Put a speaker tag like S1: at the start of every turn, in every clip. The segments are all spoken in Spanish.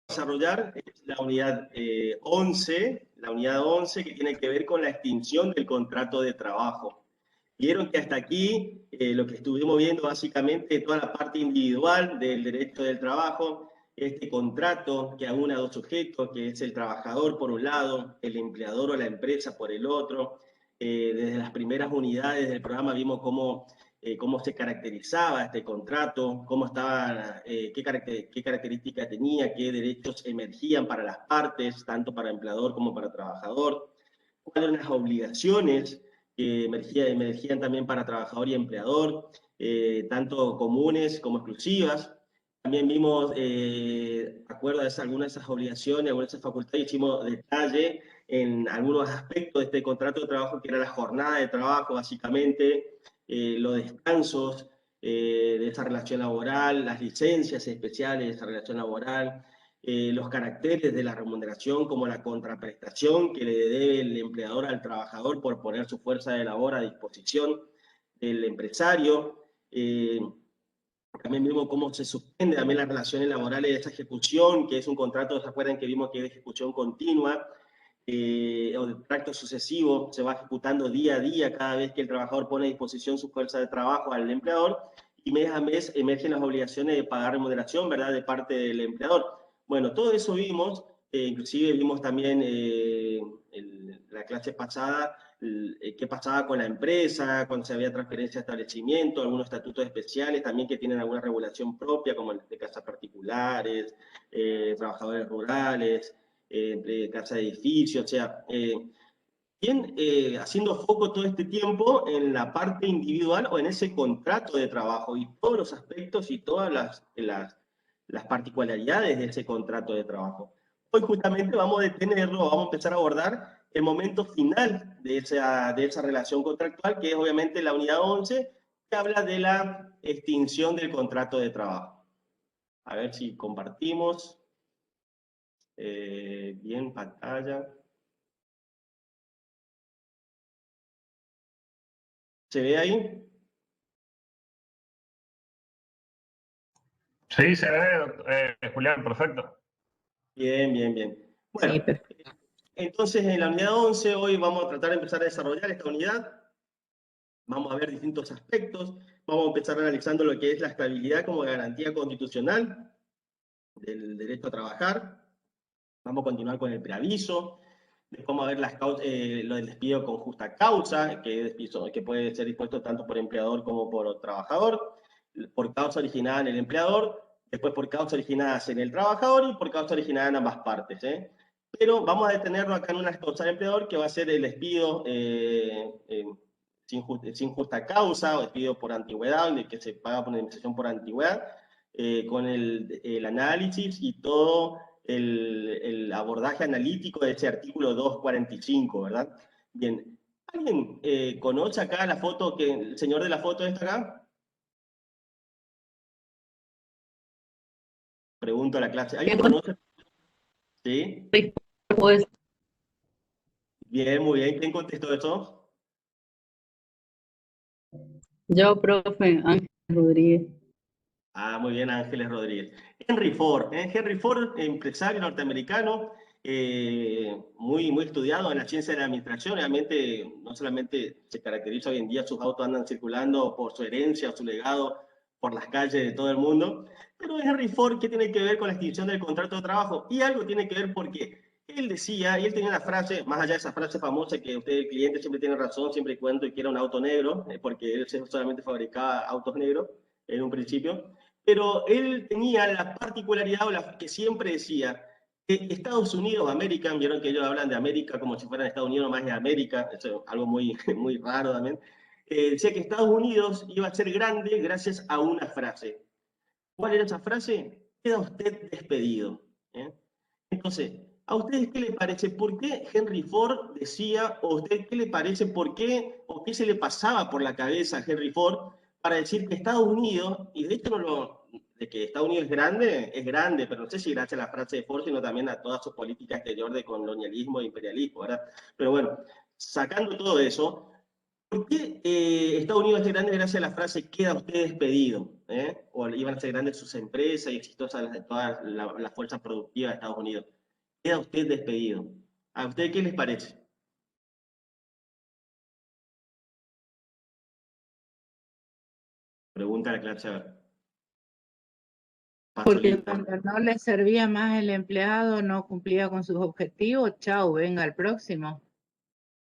S1: desarrollar es la unidad 11, que tiene que ver con la extinción del contrato de trabajo. Vieron que hasta aquí lo que estuvimos viendo básicamente toda la parte individual del derecho del trabajo, este contrato que aúna a dos sujetos, que es el trabajador por un lado, el empleador o la empresa por el otro. Desde las primeras unidades del programa vimos cómo se caracterizaba este contrato, cómo estaba, qué características tenía, qué derechos emergían para las partes, tanto para empleador como para trabajador, cuáles eran las obligaciones que emergían también para trabajador y empleador, tanto comunes como exclusivas. También vimos, acuerdo a algunas de esas obligaciones, algunas de esas facultades, hicimos detalle en algunos aspectos de este contrato de trabajo, que era la jornada de trabajo, básicamente, los descansos de esa relación laboral, las licencias especiales de esa relación laboral, los caracteres de la remuneración como la contraprestación que le debe el empleador al trabajador por poner su fuerza de labor a disposición del empresario. También vimos cómo se suspende también las relaciones laborales de esa ejecución, que es un contrato, ¿se acuerdan que vimos que es de ejecución continua? O de tracto sucesivo, se va ejecutando día a día cada vez que el trabajador pone a disposición su fuerza de trabajo al empleador, y mes a mes emergen las obligaciones de pagar remuneración, ¿verdad?, de parte del empleador. Bueno, todo eso vimos, inclusive vimos también la clase pasada qué pasaba con la empresa, cuando se había transferencia de establecimiento, algunos estatutos especiales también que tienen alguna regulación propia, como el de casas particulares, trabajadores rurales, casa de edificios, o sea, bien, haciendo foco todo este tiempo en la parte individual o en ese contrato de trabajo y todos los aspectos y todas las particularidades de ese contrato de trabajo. Hoy justamente vamos a detenerlo, vamos a empezar a abordar el momento final de esa relación contractual, que es obviamente la unidad 11, que habla de la extinción del contrato de trabajo. A ver si compartimos. Bien, pantalla. ¿Se ve ahí?
S2: Sí, se ve, Julián, perfecto.
S1: Bien, bien, bien. Bueno,
S3: Sí, perfecto.
S1: entonces en la unidad 11 hoy vamos a tratar de empezar a desarrollar esta unidad. Vamos a ver distintos aspectos. Vamos a empezar analizando lo que es la estabilidad como garantía constitucional del derecho a trabajar. Vamos a continuar con el preaviso. Después vamos a ver lo del despido con justa causa, que puede ser dispuesto tanto por empleador como por trabajador, por causa originada en el empleador, después por causa originada en el trabajador y por causa originada en ambas partes. Pero vamos a detenernos acá en una causa del empleador, que va a ser el despido sin justa causa, o despido por antigüedad, que se paga por indemnización por antigüedad, con el análisis y todo el abordaje analítico de ese artículo 245, ¿verdad? Bien, ¿alguien conoce acá la foto, que el señor de la foto está acá? Pregunto a la clase. ¿Alguien conoce? ¿Sí?
S3: Pues,
S1: Bien, muy bien. ¿Quién contestó eso?
S3: yo, profe, Ángel Rodríguez.
S1: Ah, muy bien, Ángeles Rodríguez. Henry Ford, Henry Ford, empresario norteamericano, muy estudiado en la ciencia de la administración. Realmente, no solamente se caracteriza hoy en día, sus autos andan circulando por su herencia o su legado por las calles de todo el mundo. Pero Henry Ford, ¿qué tiene que ver con la extinción del contrato de trabajo? Y algo tiene que ver porque él decía, y él tenía una frase, más allá de esa frase famosa que usted, el cliente, siempre tiene razón, siempre y cuando quiera un auto negro, porque él solamente fabricaba autos negros en un principio. Pero él tenía la particularidad, que siempre decía, que Estados Unidos, América, vieron que ellos hablan de América como si fueran Estados Unidos más de América, eso es algo muy raro también. Decía que Estados Unidos iba a ser grande gracias a una frase. ¿Cuál era esa frase? Queda usted despedido. Entonces, ¿a ustedes qué les parece? ¿Por qué Henry Ford decía, o a ustedes qué les parece, por qué, o qué se le pasaba por la cabeza a Henry Ford para decir que Estados Unidos, y de hecho de que Estados Unidos es grande, pero no sé si gracias a la frase de Ford, sino también a toda su política exterior de colonialismo e imperialismo, ¿verdad? Pero bueno, sacando todo eso, ¿por qué Estados Unidos es grande gracias a la frase queda usted despedido? o iban a ser grandes sus empresas y exitosas de toda la fuerza productiva de Estados Unidos. Queda usted despedido. ¿A usted qué les parece? Pregunta a la clase, a ver. Paso
S4: Porque
S1: lista.
S4: cuando no le servía más el empleado, no cumplía con sus objetivos, chao, venga al próximo.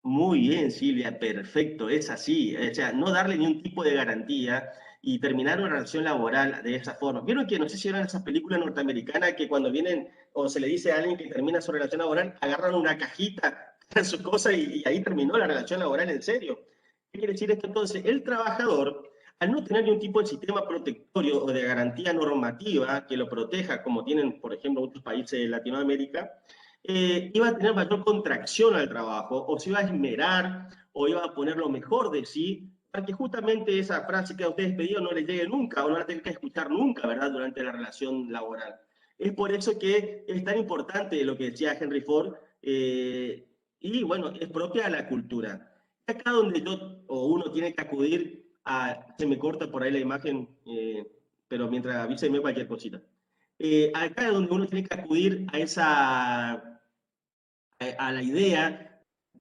S1: Muy bien, Silvia, perfecto, es así. O sea, no darle ni un tipo de garantía y terminar una relación laboral de esa forma. ¿Vieron que no sé si eran esas películas norteamericanas que cuando vienen o se le dice a alguien que termina su relación laboral, agarran una cajita, su cosa y ahí terminó la relación laboral en serio? ¿Qué quiere decir esto entonces? El trabajador, al no tener ningún tipo de sistema protectorio o de garantía normativa que lo proteja, como tienen, por ejemplo, muchos países de Latinoamérica, iba a tener mayor contracción al trabajo, o se iba a esmerar, o iba a poner lo mejor de sí, para que justamente esa frase que a ustedes pedido no les llegue nunca, o no la tengan que escuchar nunca, ¿verdad?, durante la relación laboral. Es por eso que es tan importante lo que decía Henry Ford, y bueno, es propia de la cultura. Acá donde yo, o uno tiene que acudir a, se me corta por ahí la imagen, pero mientras avíseme cualquier cosita. Acá es donde uno tiene que acudir a la idea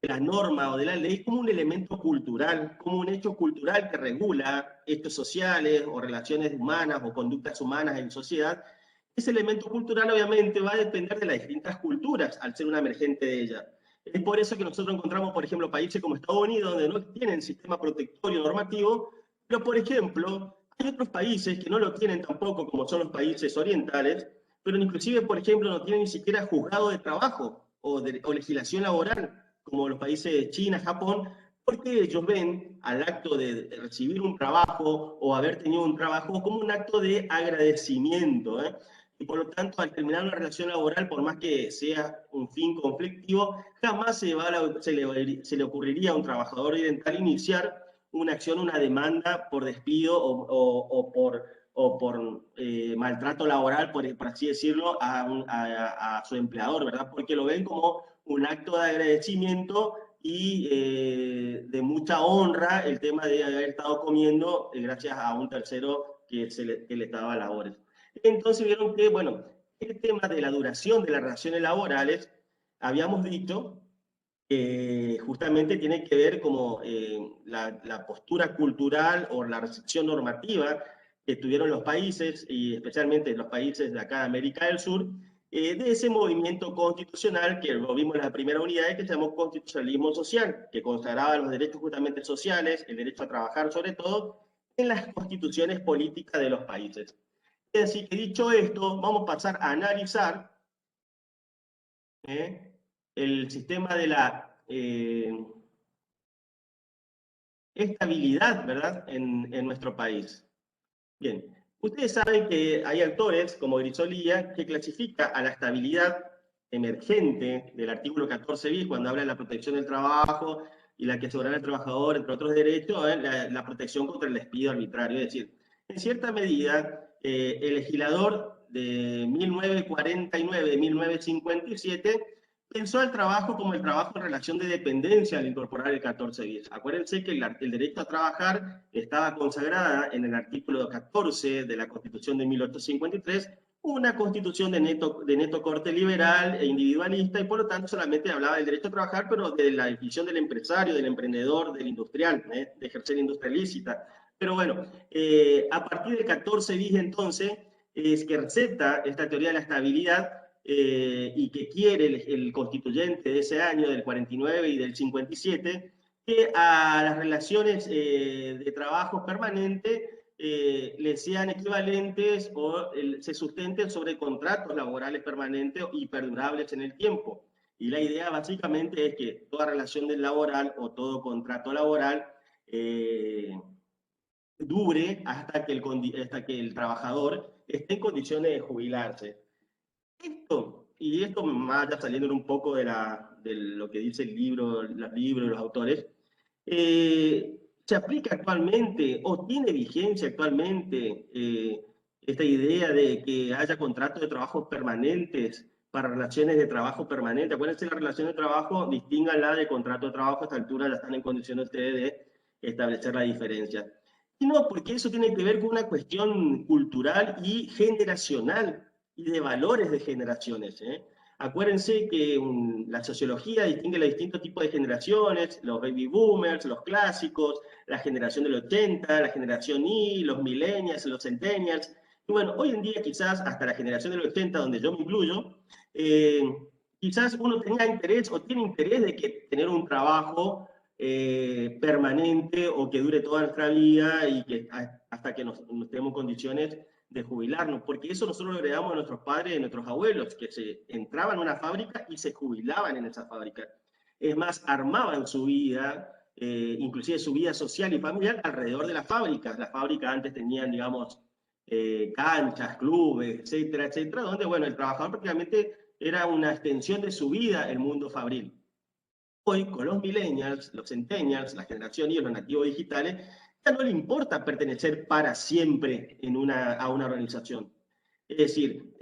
S1: de la norma o de la ley como un elemento cultural, como un hecho cultural que regula hechos sociales o relaciones humanas o conductas humanas en sociedad. Ese elemento cultural obviamente va a depender de las distintas culturas al ser una emergente de ella. Es por eso que nosotros encontramos, por ejemplo, países como Estados Unidos donde no tienen sistema protectorio normativo, pero por ejemplo, hay otros países que no lo tienen tampoco, como son los países orientales, pero inclusive, por ejemplo, no tienen ni siquiera juzgado de trabajo o legislación laboral, como los países de China, Japón, porque ellos ven al acto de recibir un trabajo o haber tenido un trabajo como un acto de agradecimiento, ¿eh? Y por lo tanto, al terminar una relación laboral, por más que sea un fin conflictivo, jamás se le ocurriría a un trabajador oriental iniciar una acción, una demanda por despido o por maltrato laboral, por así decirlo, a su empleador, ¿verdad? Porque lo ven como un acto de agradecimiento y de mucha honra el tema de haber estado comiendo gracias a un tercero que les daba labores. Entonces vieron que, bueno, el tema de la duración de las relaciones laborales, habíamos dicho que justamente tiene que ver como la postura cultural o la recepción normativa que tuvieron los países, y especialmente los países de acá de América del Sur, de ese movimiento constitucional que lo vimos en la primera unidad, que se llamó constitucionalismo social, que consagraba los derechos justamente sociales, el derecho a trabajar sobre todo, en las constituciones políticas de los países. Así que dicho esto, vamos a pasar a analizar el sistema de la estabilidad, ¿verdad?, en nuestro país. Bien, ustedes saben que hay autores como Grisolía que clasifica a la estabilidad emergente del artículo 14 bis cuando habla de la protección del trabajo y la que asegurará al trabajador, entre otros derechos, la protección contra el despido arbitrario. Es decir, en cierta medida, el legislador de 1949-1957 pensó al trabajo como el trabajo en relación de dependencia al incorporar el 14 bis. Acuérdense que el derecho a trabajar estaba consagrada en el artículo 14 de la Constitución de 1853, una constitución de neto corte liberal e individualista, y por lo tanto solamente hablaba del derecho a trabajar, pero de la definición del empresario, del emprendedor, del industrial, de ejercer industria lícita. Pero bueno, a partir del 14 bis entonces, es que receta esta teoría de la estabilidad, y que quiere el constituyente de ese año, del 49 y del 57, que a las relaciones de trabajo permanente les sean equivalentes o se sustenten sobre contratos laborales permanentes y perdurables en el tiempo. Y la idea básicamente es que toda relación laboral o todo contrato laboral dure hasta que el trabajador esté en condiciones de jubilarse. Esto más allá saliendo un poco de lo que dice el libro, los libros, los autores, se aplica actualmente o tiene vigencia actualmente esta idea de que haya contratos de trabajo permanentes para relaciones de trabajo permanente. Acuérdense, la relación de trabajo, distínganla de contrato de trabajo. A esta altura ya están en condiciones ustedes de establecer la diferencia. Y no, porque eso tiene que ver con una cuestión cultural y generacional y de valores de generaciones, ¿eh? Acuérdense que la sociología distingue los distintos tipos de generaciones, los baby boomers, los clásicos, la generación del 80, la generación Y, los millennials, los centennials. Y bueno, hoy en día quizás hasta la generación del 80, donde yo me incluyo, eh, quizás uno tenga interés o tiene interés de que tener un trabajo permanente o que dure toda nuestra vida y que hasta que nos tenemos condiciones de jubilarnos, porque eso nosotros lo heredamos de nuestros padres y de nuestros abuelos, que se entraban en una fábrica y se jubilaban en esa fábrica. Es más, armaban su vida, inclusive su vida social y familiar, alrededor de las fábricas. Las fábricas antes tenían, digamos, canchas, clubes, etcétera, etcétera, donde, bueno, el trabajador prácticamente era una extensión de su vida el mundo fabril. Hoy, con los millennials, los centennials, la generación Y, los nativos digitales, ya no le importa pertenecer para siempre a una organización. Es decir,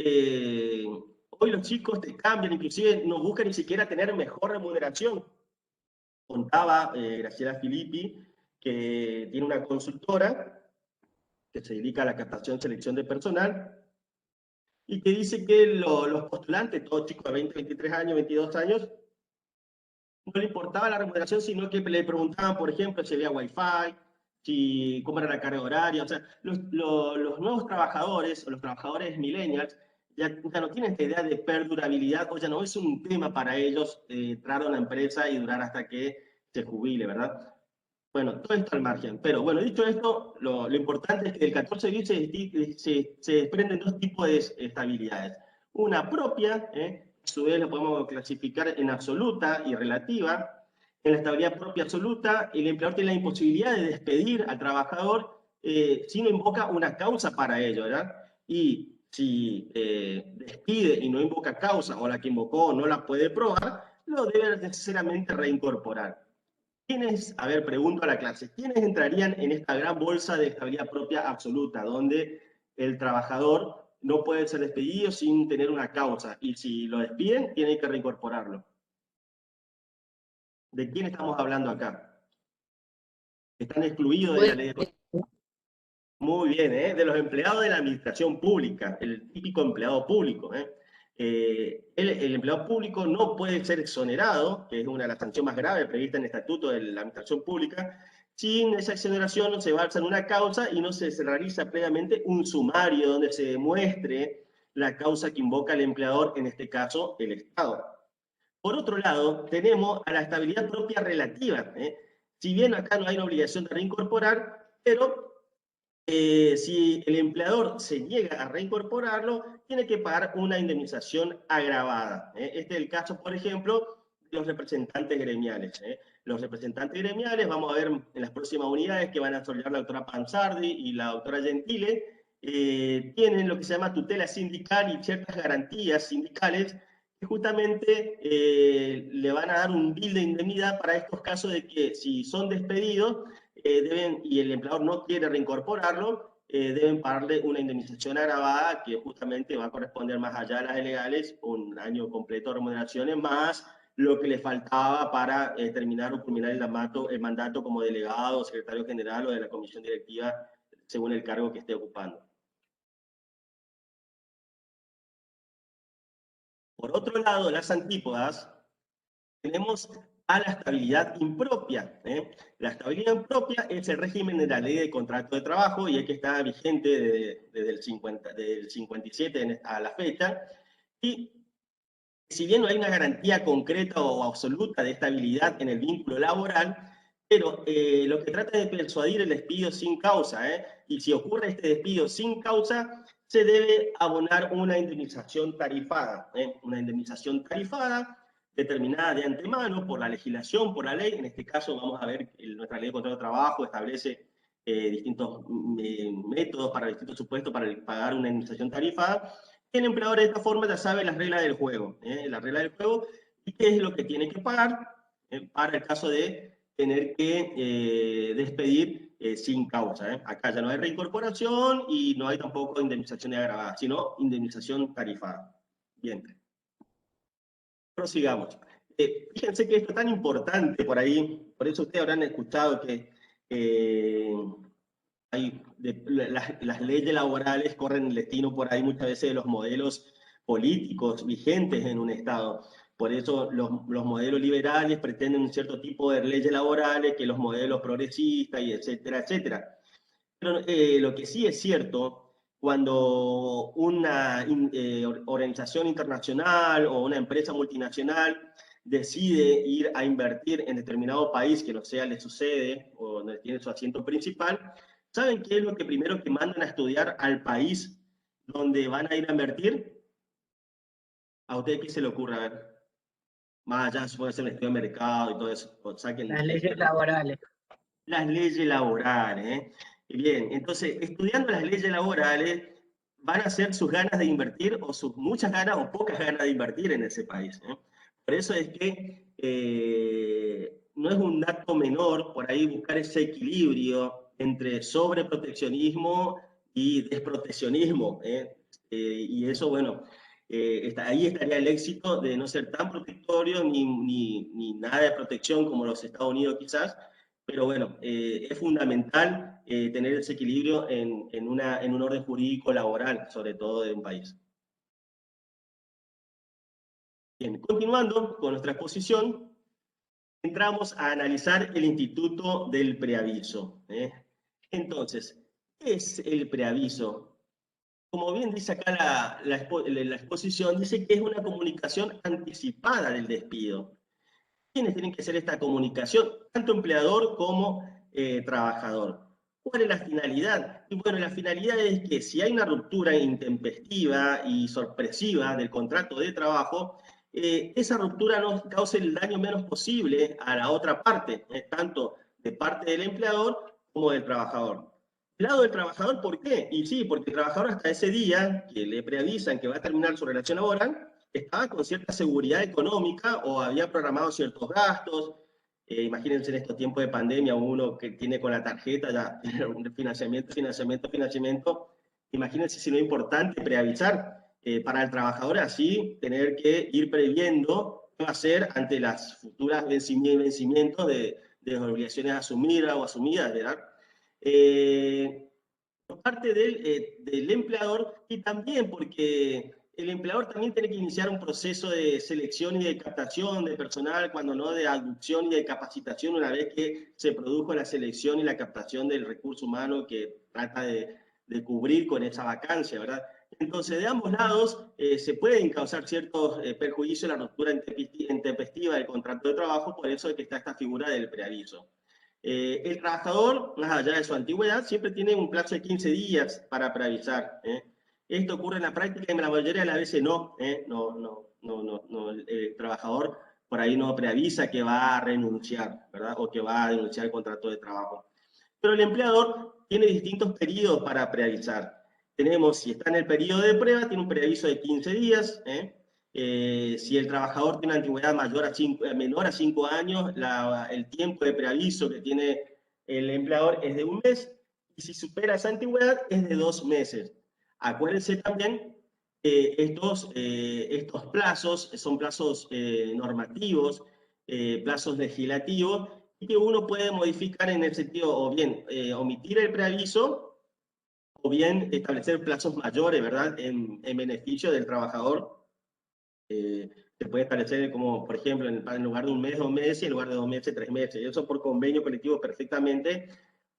S1: hoy los chicos te cambian, inclusive no buscan ni siquiera tener mejor remuneración. Contaba Graciela Filippi, que tiene una consultora que se dedica a la captación y selección de personal, y que dice que los postulantes, todos chicos de 20, 23 años, 22 años, no le importaba la remuneración, sino que le preguntaban, por ejemplo, si había wifi, cómo era la carga horaria. O sea, los nuevos trabajadores o los trabajadores millennials ya no tienen esta idea de perdurabilidad, o ya no es un tema para ellos entrar a una empresa y durar hasta que se jubile, ¿verdad? Bueno, todo esto al margen. Pero bueno, dicho esto, lo importante es que del 14 bis se desprenden dos tipos de estabilidades. Una propia, a su vez lo podemos clasificar en absoluta y relativa. En la estabilidad propia absoluta, el empleador tiene la imposibilidad de despedir al trabajador si no invoca una causa para ello, ¿verdad? Y si despide y no invoca causa, o la que invocó no la puede probar, lo debe necesariamente reincorporar. ¿Quiénes, a ver, pregunto a la clase, ¿quiénes entrarían en esta gran bolsa de estabilidad propia absoluta, donde el trabajador no puede ser despedido sin tener una causa, y si lo despiden, tiene que reincorporarlo? ¿De quién estamos hablando acá? Están excluidos de la ley de... Muy bien, ¿eh? De los empleados de la administración pública, el típico empleado público, ¿eh? El empleado público no puede ser exonerado, que es una de las sanciones más graves previstas en el Estatuto de la Administración Pública. Sin esa exoneración se basa en una causa y no se realiza previamente un sumario donde se demuestre la causa que invoca el empleador, en este caso el Estado. Por otro lado, tenemos a la estabilidad propia relativa, ¿eh? Si bien acá no hay una obligación de reincorporar, pero si el empleador se niega a reincorporarlo, tiene que pagar una indemnización agravada. Este es el caso, por ejemplo, de los representantes gremiales. Los representantes gremiales, vamos a ver en las próximas unidades que van a desarrollar la doctora Pansardi y la doctora Gentile, tienen lo que se llama tutela sindical y ciertas garantías sindicales que justamente le van a dar un bill de indemnidad para estos casos de que si son despedidos, y el empleador no quiere reincorporarlo, deben pagarle una indemnización agravada que justamente va a corresponder más allá de las legales, un año completo de remuneraciones, más lo que le faltaba para terminar o culminar el mandato como delegado, secretario general o de la comisión directiva, según el cargo que esté ocupando. Por otro lado, las antípodas, tenemos a la estabilidad impropia. La estabilidad impropia es el régimen de la ley de contrato de trabajo y es que está vigente desde el 57 a la fecha. Y si bien no hay una garantía concreta o absoluta de estabilidad en el vínculo laboral, pero lo que trata de persuadir el despido sin causa, y si ocurre este despido sin causa, se debe abonar una indemnización tarifada, una indemnización tarifada determinada de antemano por la legislación, por la ley. En este caso vamos a ver que nuestra ley de contrato de trabajo establece distintos métodos para distintos supuestos para pagar una indemnización tarifada. El empleador de esta forma ya sabe las reglas del juego, las reglas del juego y qué es lo que tiene que pagar para el caso de tener que despedir sin causa. Acá ya no hay reincorporación y no hay tampoco indemnización agravada, sino indemnización tarifada. Bien. Prosigamos. Fíjense que esto es tan importante por ahí, por eso ustedes habrán escuchado que las leyes laborales corren el destino por ahí muchas veces de los modelos políticos vigentes en un Estado. Por eso los modelos liberales pretenden un cierto tipo de leyes laborales que los modelos progresistas, y etcétera, etcétera. Pero lo que sí es cierto, cuando una organización internacional o una empresa multinacional decide ir a invertir en determinado país que no sea le sucede o donde tiene su asiento principal, ¿saben qué es lo que primero que mandan a estudiar al país donde van a ir a invertir? ¿A ustedes qué se le ocurre? A ver, más allá, se puede hacer un estudio de mercado y todo eso. Saquen
S4: Las leyes laborales.
S1: las leyes laborales. Bien, entonces, estudiando las leyes laborales, van a ser sus ganas de invertir o sus muchas ganas o pocas ganas de invertir en ese país. Por eso es que no es un dato menor por ahí buscar ese equilibrio entre sobreproteccionismo y desproteccionismo. Y eso, bueno, ahí estaría el éxito de no ser tan protectorio ni nada de protección como los Estados Unidos quizás, pero bueno, es fundamental tener ese equilibrio en un orden jurídico laboral, sobre todo de un país. Bien, continuando con nuestra exposición, entramos a analizar el instituto del preaviso. Entonces, ¿qué es el preaviso? Como bien dice acá la exposición, dice que es una comunicación anticipada del despido. ¿Quiénes tienen que hacer esta comunicación? Tanto empleador como trabajador. ¿Cuál es la finalidad? Y bueno, la finalidad es que si hay una ruptura intempestiva y sorpresiva del contrato de trabajo, esa ruptura no cause el daño menos posible a la otra parte, tanto de parte del empleador como del trabajador. Del lado del trabajador, ¿por qué? Y sí, porque el trabajador hasta ese día que le preavisan que va a terminar su relación laboral, estaba con cierta seguridad económica o había programado ciertos gastos. Imagínense en estos tiempos de pandemia, uno que tiene con la tarjeta ya un financiamiento. Imagínense si no es importante preavisar para el trabajador, así tener que ir previendo qué va a hacer ante las futuras vencimientos de obligaciones asumidas o asumidas, ¿verdad? Por parte del empleador y también porque el empleador también tiene que iniciar un proceso de selección y de captación de personal, cuando no de aducción y de capacitación, una vez que se produjo la selección y la captación del recurso humano que trata de cubrir con esa vacancia, ¿verdad? Entonces, de ambos lados se pueden causar ciertos perjuicios en la ruptura intempestiva del contrato de trabajo, por eso es que está esta figura del preaviso. El trabajador, más allá de su antigüedad, siempre tiene un plazo de 15 días para preavisar. Esto ocurre en la práctica y en la mayoría de las veces no. El trabajador por ahí no preavisa que va a renunciar, ¿verdad? O que va a denunciar el contrato de trabajo. Pero el empleador tiene distintos periodos para preavisar. Tenemos, si está en el periodo de prueba, tiene un preaviso de 15 días. Si el trabajador tiene una antigüedad menor a 5 años, el tiempo de preaviso que tiene el empleador es de 1 mes, y si supera esa antigüedad es de 2 meses. Acuérdense también que estos plazos son plazos normativos, plazos legislativos, y que uno puede modificar en el sentido, o bien omitir el preaviso, o bien establecer plazos mayores, ¿verdad?, en beneficio del trabajador. Se puede establecer como, por ejemplo, en lugar de 1 mes, 2 meses, y en lugar de 2 meses, 3 meses. Y eso por convenio colectivo perfectamente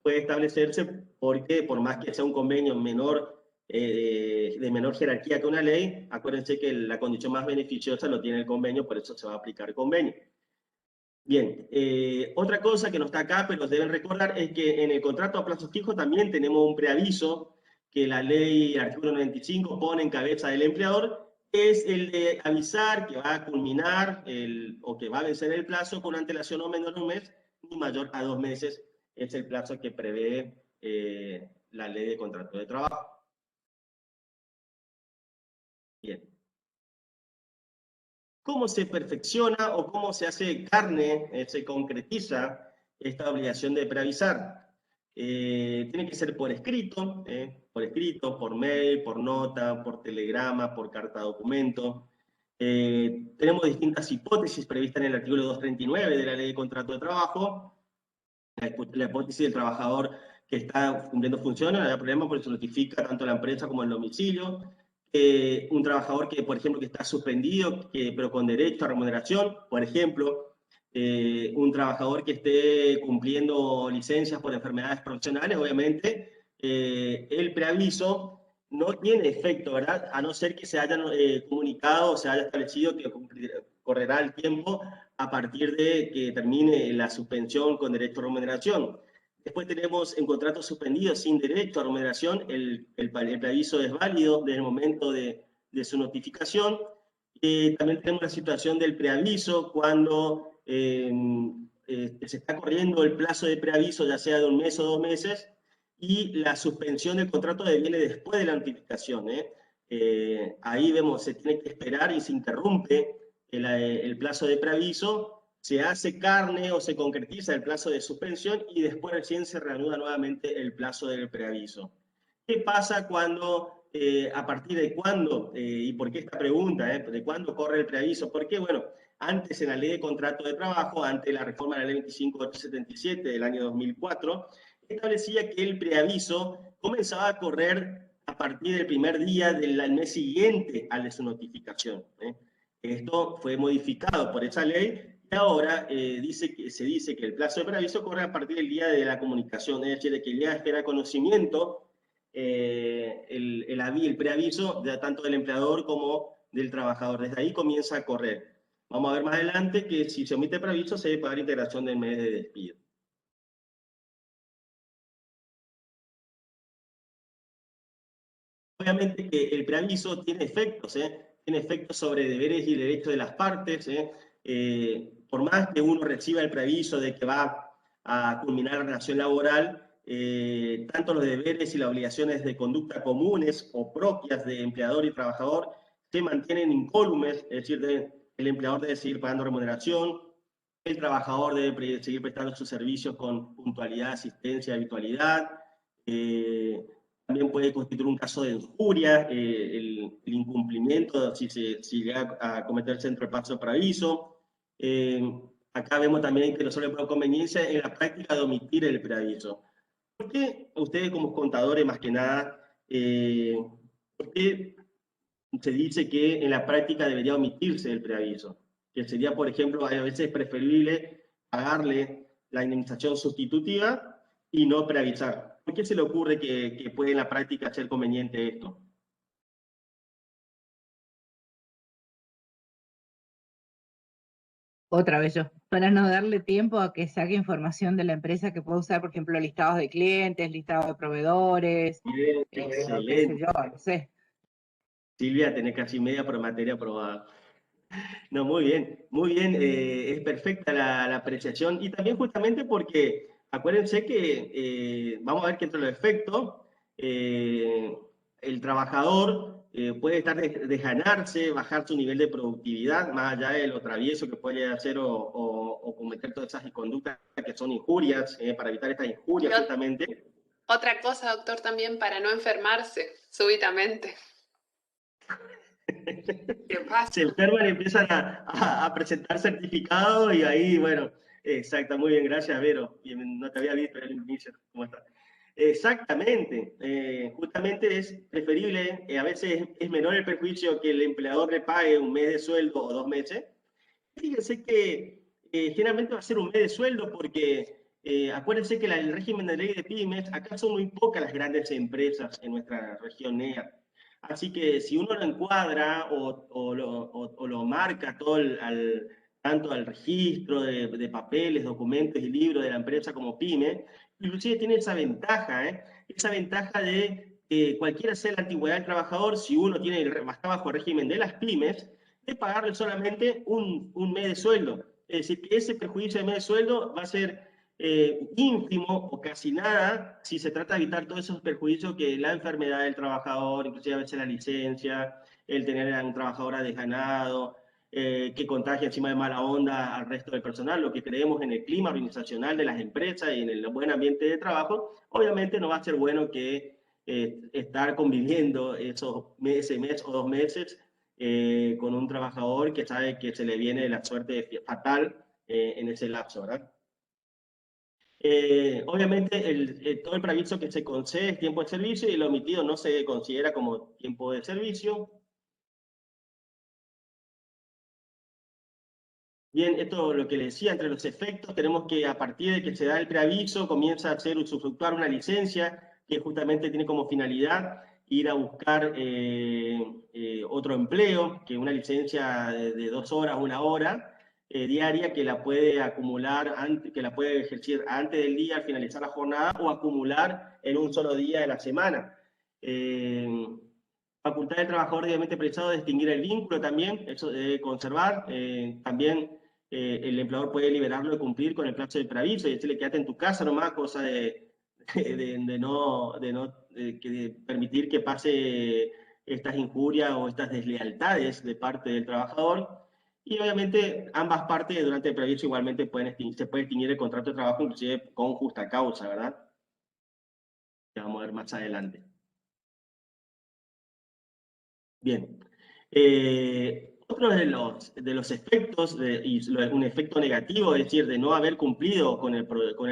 S1: puede establecerse, porque por más que sea un convenio menor, de menor jerarquía que una ley, acuérdense que la condición más beneficiosa lo tiene el convenio, por eso se va a aplicar el convenio. Bien, otra cosa que no está acá, pero deben recordar, es que en el contrato a plazo fijo también tenemos un preaviso que la ley, el artículo 95, pone en cabeza del empleador, es el de avisar que va a culminar o que va a vencer el plazo con antelación no menor de 1 mes, ni mayor a 2 meses, es el plazo que prevé la ley de contrato de trabajo. Bien. ¿Cómo se perfecciona o cómo se hace carne, se concretiza esta obligación de preavisar? Tiene que ser por escrito, por mail, por nota, por telegrama, por carta documento. Tenemos distintas hipótesis previstas en el artículo 239 de la Ley de Contrato de Trabajo. La hipótesis del trabajador que está cumpliendo funciones, no hay problema porque se notifica tanto a la empresa como el domicilio. Un trabajador que, por ejemplo, que está suspendido, pero con derecho a remuneración, por ejemplo, un trabajador que esté cumpliendo licencias por enfermedades profesionales, obviamente, el preaviso no tiene efecto, ¿verdad? A no ser que se hayan comunicado o se haya establecido que correrá el tiempo a partir de que termine la suspensión con derecho a remuneración. Después tenemos en contratos suspendidos sin derecho a remuneración, el preaviso es válido desde el momento de su notificación. También tenemos la situación del preaviso cuando se está corriendo el plazo de preaviso, ya sea de 1 mes o 2 meses, y la suspensión del contrato viene después de la notificación. Ahí vemos, se tiene que esperar y se interrumpe el plazo de preaviso, se hace carne o se concretiza el plazo de suspensión y después recién se reanuda nuevamente el plazo del preaviso. ¿Qué pasa cuando, a partir de cuándo, y por qué esta pregunta, de cuándo corre el preaviso? Porque, bueno, antes en la ley de contrato de trabajo, antes de la reforma de la ley 25877 del año 2004, establecía que el preaviso comenzaba a correr a partir del primer día del mes siguiente al de su notificación. Esto fue modificado por esa ley y ahora se dice que el plazo de preaviso corre a partir del día de la comunicación, es decir, de que ya espera conocimiento el preaviso tanto del empleador como del trabajador. Desde ahí comienza a correr. Vamos a ver más adelante que si se omite preaviso se debe pagar integración del mes de despido. Obviamente que el preaviso tiene efectos sobre deberes y derechos de las partes. Por más que uno reciba el preaviso de que va a culminar la relación laboral, tanto los deberes y las obligaciones de conducta comunes o propias de empleador y trabajador se mantienen incólumes, es decir, el empleador debe seguir pagando remuneración, el trabajador debe seguir prestando sus servicios con puntualidad, asistencia, habitualidad. También puede constituir un caso de injuria, el incumplimiento si llega a cometerse entre el plazo de preaviso. Acá vemos también que no solo hay conveniencia en la práctica de omitir el preaviso. ¿Por qué ustedes como contadores, más que nada, por qué se dice que en la práctica debería omitirse el preaviso? Que sería, por ejemplo, a veces preferible pagarle la indemnización sustitutiva y no preavisar. ¿Por qué se le ocurre que puede en la práctica ser conveniente esto?
S4: Otra vez yo, para no darle tiempo a que saque información de la empresa que pueda usar, por ejemplo, listados de clientes, listados de proveedores,
S1: Bien,
S4: qué sé
S1: excelente.
S4: yo, no sé.
S1: Silvia, tenés casi media por materia aprobada. No, muy bien, es perfecta la apreciación y también justamente porque acuérdense que vamos a ver que entre los efectos, el trabajador puede estar desganarse, bajar su nivel de productividad, más allá de lo travieso que puede hacer o cometer todas esas conductas que son injurias, para evitar estas injurias justamente.
S5: Otra cosa, doctor, también para no enfermarse súbitamente. ¿Qué pasa?
S1: Se enferman y empiezan a presentar certificados y ahí, bueno, exacto, muy bien, gracias, Vero. No te había visto en el inicio, ¿cómo estás? Exactamente, justamente es preferible, a veces es menor el perjuicio que el empleador le pague 1 mes de sueldo o 2 meses. Fíjense que generalmente va a ser 1 mes de sueldo porque acuérdense que el régimen de ley de pymes, acá son muy pocas las grandes empresas en nuestra región NEA. Así que si uno lo encuadra o lo marca todo tanto al registro de papeles, documentos y libros de la empresa como pyme, inclusive tiene esa ventaja de cualquiera sea la antigüedad del trabajador, si uno está bajo el régimen de las pymes, de pagarle solamente un mes de sueldo. Es decir, que ese perjuicio de mes de sueldo va a ser ínfimo o casi nada si se trata de evitar todos esos perjuicios que la enfermedad del trabajador, inclusive a veces la licencia, el tener a un trabajador desganado, que contagia encima de mala onda al resto del personal, lo que creemos en el clima organizacional de las empresas y en el buen ambiente de trabajo, obviamente no va a ser bueno que estar conviviendo ese mes o 2 meses con un trabajador que sabe que se le viene la suerte fatal en ese lapso, ¿verdad? Obviamente, todo el preaviso que se concede es tiempo de servicio y el omitido no se considera como tiempo de servicio. Bien, esto es lo que le decía, entre los efectos, tenemos que a partir de que se da el preaviso, comienza a hacer usufructuar una licencia que justamente tiene como finalidad ir a buscar otro empleo, que una licencia de 2 horas, 1 hora diaria, que la puede acumular, que la puede ejercer antes del día, al finalizar la jornada, o acumular en un solo día de la semana. Facultad del trabajador debidamente prestado de distinguir el vínculo también, eso debe conservar. También el empleador puede liberarlo de cumplir con el plazo de preaviso y decirle quédate en tu casa nomás, cosa de permitir que pase estas injurias o estas deslealtades de parte del trabajador. Y obviamente ambas partes durante el preaviso igualmente se puede extinguir el contrato de trabajo, inclusive con justa causa, ¿verdad? Que vamos a ver más adelante. Bien. Otro de los efectos, un efecto negativo, es decir, de no haber cumplido con el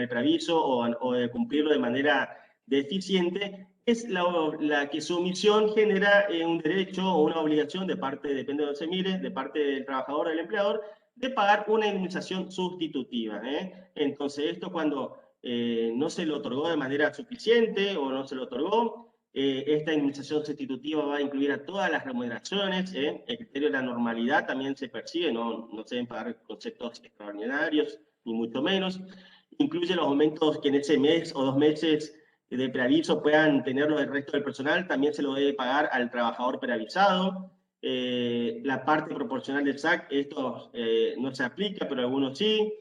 S1: preaviso o de cumplirlo de manera deficiente, es la que su omisión genera un derecho o una obligación de parte, depende de donde se mire, de parte del trabajador o del empleador, de pagar una indemnización sustitutiva. Entonces, esto cuando no se le otorgó de manera suficiente o no se le otorgó, esta indemnización sustitutiva va a incluir a todas las remuneraciones. El criterio de la normalidad también se persigue, no se deben pagar conceptos extraordinarios, ni mucho menos. Incluye los aumentos que en ese mes o 2 meses de preaviso puedan tenerlo el resto del personal, también se lo debe pagar al trabajador preavisado. La parte proporcional del SAC, esto no se aplica, pero algunos sí.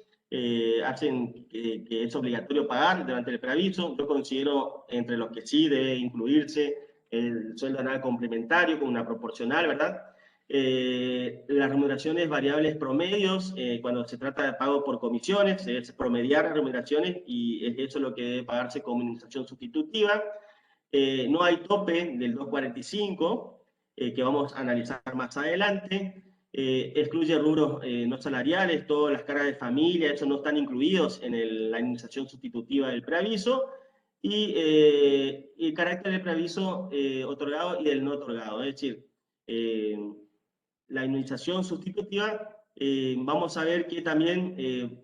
S1: Hacen que es obligatorio pagar durante el preaviso. Yo considero entre los que sí debe incluirse el sueldo anual complementario con una proporcional, ¿verdad? Las remuneraciones variables promedios, cuando se trata de pago por comisiones, es promediar las remuneraciones y es eso lo que debe pagarse como indemnización sustitutiva. No hay tope del 245, que vamos a analizar más adelante. Excluye rubros no salariales, todas las cargas de familia, eso no están incluidos en la indemnización sustitutiva del preaviso, y el carácter del preaviso otorgado y del no otorgado, es decir, la indemnización sustitutiva, vamos a ver que también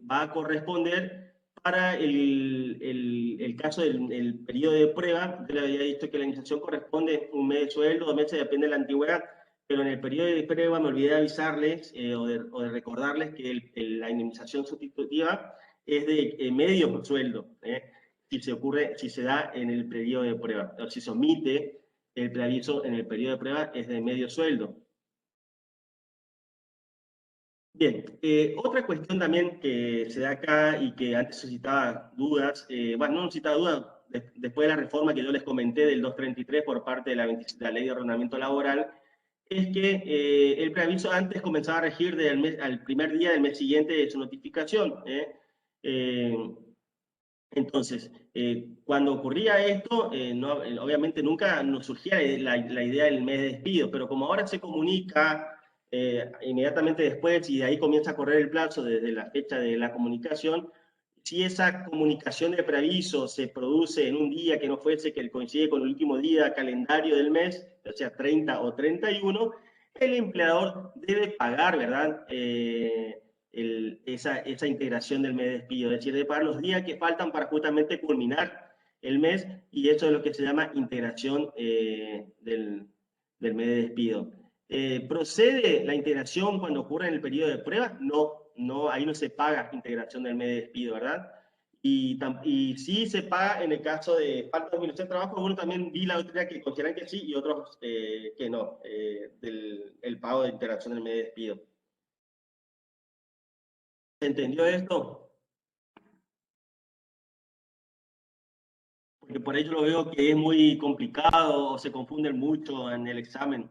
S1: va a corresponder para el caso del periodo de prueba. Yo le había dicho que la indemnización corresponde 1 mes de sueldo, 2 meses, depende de la antigüedad, pero en el periodo de prueba me olvidé de avisarles o de recordarles que la indemnización sustitutiva es de medio sueldo, si se da en el periodo de prueba, o si se omite el preaviso en el periodo de prueba, es de medio sueldo. Bien, otra cuestión también que se da acá y que antes suscitaba dudas, bueno, no suscitaba dudas, después de la reforma que yo les comenté del 233 por parte de la Ley de Ordenamiento Laboral, es que el preaviso antes comenzaba a regir al primer día del mes siguiente de su notificación. Eh, entonces, cuando ocurría esto, obviamente nunca nos surgía la idea del mes de despido, pero como ahora se comunica inmediatamente después y de ahí comienza a correr el plazo desde la fecha de la comunicación, si esa comunicación de preaviso se produce en un día que no fuese que coincide con el último día calendario del mes, o sea 30 o 31, el empleador debe pagar, ¿verdad? Esa integración del mes de despido, es decir, de pagar los días que faltan para justamente culminar el mes, y eso es lo que se llama integración del mes de despido. ¿Procede la integración cuando ocurre en el periodo de prueba? No, ahí no se paga integración del mes de despido, ¿verdad? Y sí se paga en el caso de falta de dominación de trabajo. Bueno, también vi la otra que consideran que sí y otros que no, el pago de integración del mes de despido. ¿Se entendió esto? Porque por ello lo veo que es muy complicado o se confunden mucho en el examen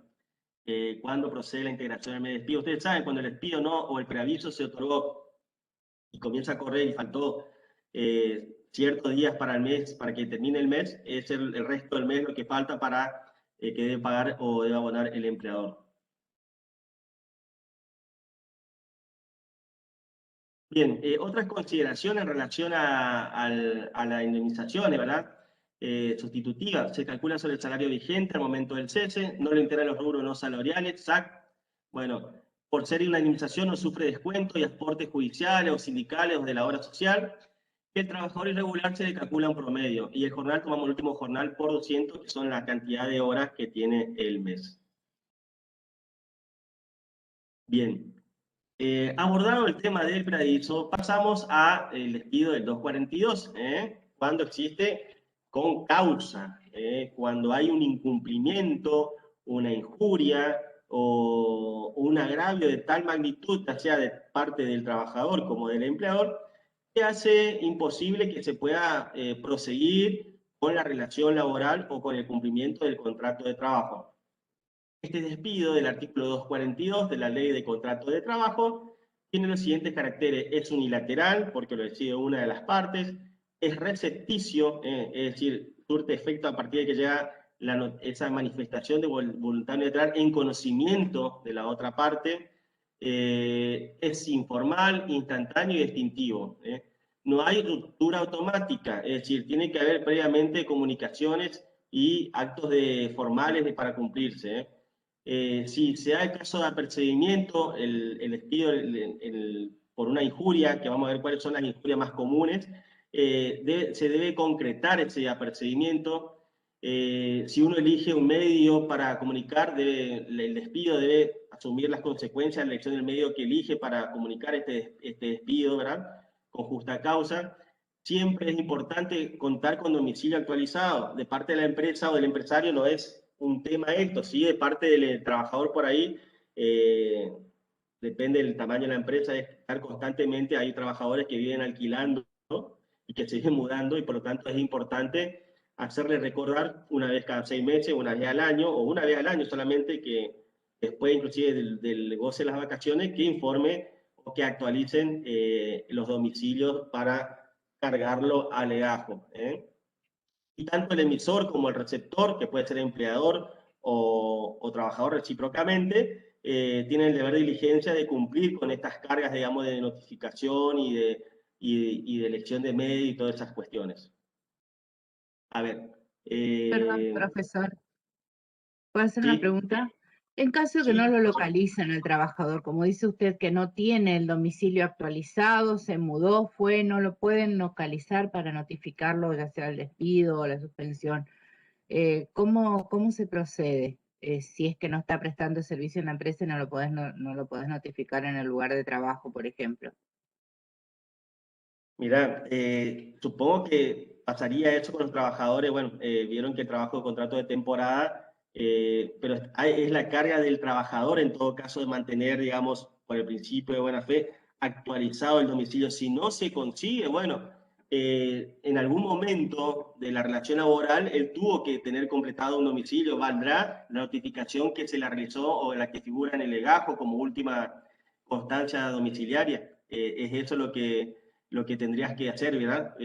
S1: cuando procede la integración del mes de despido. Ustedes saben, cuando el despido no o el preaviso se otorgó y comienza a correr y faltó ciertos días para el mes, para que termine el mes, es el resto del mes lo que falta para que debe pagar o debe abonar el empleador. Bien, otras consideraciones en relación a la indemnización, ¿verdad? Sustitutiva, se calcula sobre el salario vigente al momento del cese, no le integran los rubros no salariales, SAC. Bueno, por ser una indemnización no sufre descuento y aportes judiciales o sindicales o de la obra social. El trabajador irregular se le calcula un promedio y el jornal, tomamos el último jornal por 200, que son la cantidad de horas que tiene el mes. Bien. Abordado el tema del preaviso, pasamos al despido del 242, cuando existe con causa, cuando hay un incumplimiento, una injuria o un agravio de tal magnitud, ya sea de parte del trabajador como del empleador, que hace imposible que se pueda proseguir con la relación laboral o con el cumplimiento del contrato de trabajo. Este despido del artículo 242 de la Ley de Contrato de Trabajo tiene los siguientes caracteres: es unilateral, porque lo decide una de las partes; es recepticio, es decir, surte efecto a partir de que llega esa manifestación de voluntad unilateral en conocimiento de la otra parte; es informal, instantáneo y extintivo. No hay ruptura automática, es decir, tiene que haber previamente comunicaciones y actos formales para cumplirse. Si se da el caso de apercibimiento, el despido por una injuria, que vamos a ver cuáles son las injurias más comunes, se debe concretar ese apercibimiento. Si uno elige un medio para comunicar, el despido debe asumir las consecuencias de la elección del medio que elige para comunicar este despido, ¿verdad? Con justa causa. Siempre es importante contar con domicilio actualizado. De parte de la empresa o del empresario no es un tema esto, sí, de parte del trabajador por ahí, depende del tamaño de la empresa, es estar constantemente, hay trabajadores que viven alquilando, ¿no? Y que se siguen mudando, y por lo tanto es importante hacerles recordar una vez cada 6 meses, una vez al año, o una vez al año solamente, que después inclusive del goce de las vacaciones, que informe o que actualicen los domicilios para cargarlo a legajo, Y tanto el emisor como el receptor, que puede ser empleador o trabajador recíprocamente, tienen el deber de diligencia de cumplir con estas cargas, digamos, de notificación y de elección de medio y todas esas cuestiones. A ver.
S4: Perdón, profesor, ¿puedo hacer
S1: Sí.
S4: una pregunta? En caso de que
S1: Sí.
S4: no lo localizan al trabajador, como dice usted que no tiene el domicilio actualizado, se mudó, no lo pueden localizar para notificarlo, ya sea el despido o la suspensión. ¿Cómo se procede? Si es que no está prestando servicio en la empresa y no lo podés notificar en el lugar de trabajo, por ejemplo.
S1: Mira, supongo que pasaría eso con los trabajadores. Bueno, vieron que el trabajo de contrato de temporada, pero es la carga del trabajador en todo caso de mantener, digamos, por el principio de buena fe, actualizado el domicilio. Si no se consigue, bueno, en algún momento de la relación laboral, él tuvo que tener completado un domicilio, valdrá la notificación que se le realizó o la que figura en el legajo como última constancia domiciliaria. Es eso lo que tendrías que hacer, ¿verdad?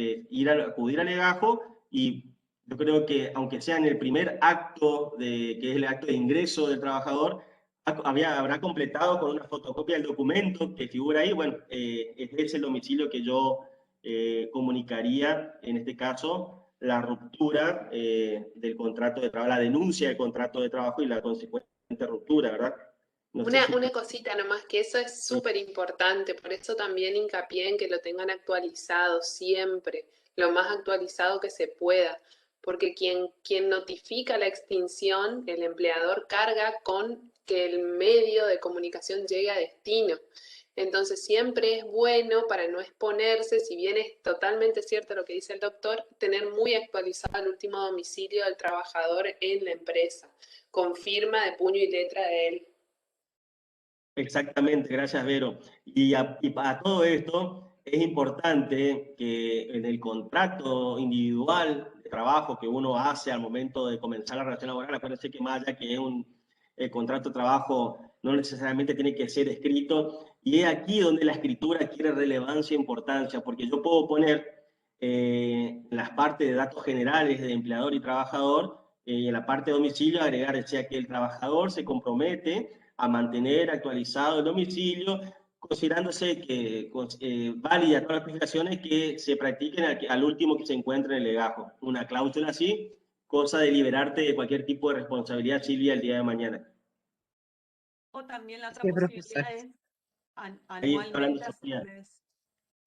S1: Acudir al legajo, y yo creo que aunque sea en el primer acto, que es el acto de ingreso del trabajador, habrá completado con una fotocopia del documento que figura ahí. Bueno, ese es el domicilio que yo comunicaría, en este caso, la ruptura del contrato de trabajo, la denuncia del contrato de trabajo y la consecuente ruptura, ¿verdad? No sé
S5: Una cosita nomás, que eso es súper importante, por eso también hincapié en que lo tengan actualizado siempre, lo más actualizado que se pueda, porque quien notifica la extinción, el empleador carga con que el medio de comunicación llegue a destino. Entonces siempre es bueno, para no exponerse, si bien es totalmente cierto lo que dice el doctor, tener muy actualizado el último domicilio del trabajador en la empresa, con firma de puño y letra de él.
S1: Exactamente, gracias Vero. Y para todo esto es importante que en el contrato individual de trabajo que uno hace al momento de comenzar la relación laboral, acuérdense que más allá que es el contrato de trabajo no necesariamente tiene que ser escrito, y es aquí donde la escritura adquiere relevancia e importancia, porque yo puedo poner en las partes de datos generales de empleador y trabajador, y en la parte de domicilio agregar, sea que el trabajador se compromete a mantener actualizado el domicilio considerándose que válida todas las notificaciones que se practiquen al último que se encuentre en el legajo. Una cláusula así, cosa de liberarte de cualquier tipo de responsabilidad, Silvia, el día de mañana.
S6: O también la otra
S4: Sí, profesor.
S6: posibilidad es
S1: Ahí está hablando
S6: anualmente
S1: Sofía.
S6: hacerles,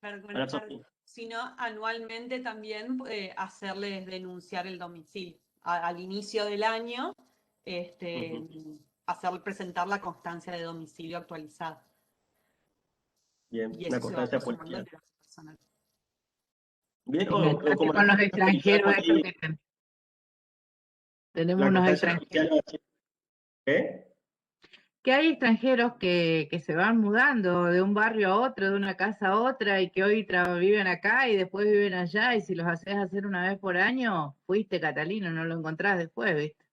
S1: Hola, Sofía.
S6: sino anualmente también hacerles denunciar el domicilio. Al inicio del año, presentar la constancia de domicilio actualizada.
S1: Bien,
S6: Y
S1: una
S6: eso se va
S1: constancia
S6: sumando
S1: policial.
S6: al gasto personal.
S1: Bien,
S4: Mientras que
S1: como
S4: con
S1: la
S4: los
S1: constancia policial
S4: extranjeros,
S1: por
S4: eso
S1: ahí,
S4: que tenemos
S1: la
S4: unos
S1: constancia
S4: extranjeros.
S1: policial, ¿eh?
S4: Que hay extranjeros que se van mudando de un barrio a otro, de una casa a otra, y que hoy viven acá y después viven allá, y si los haces hacer una vez por año, fuiste Catalino, no lo encontrás después, ¿viste?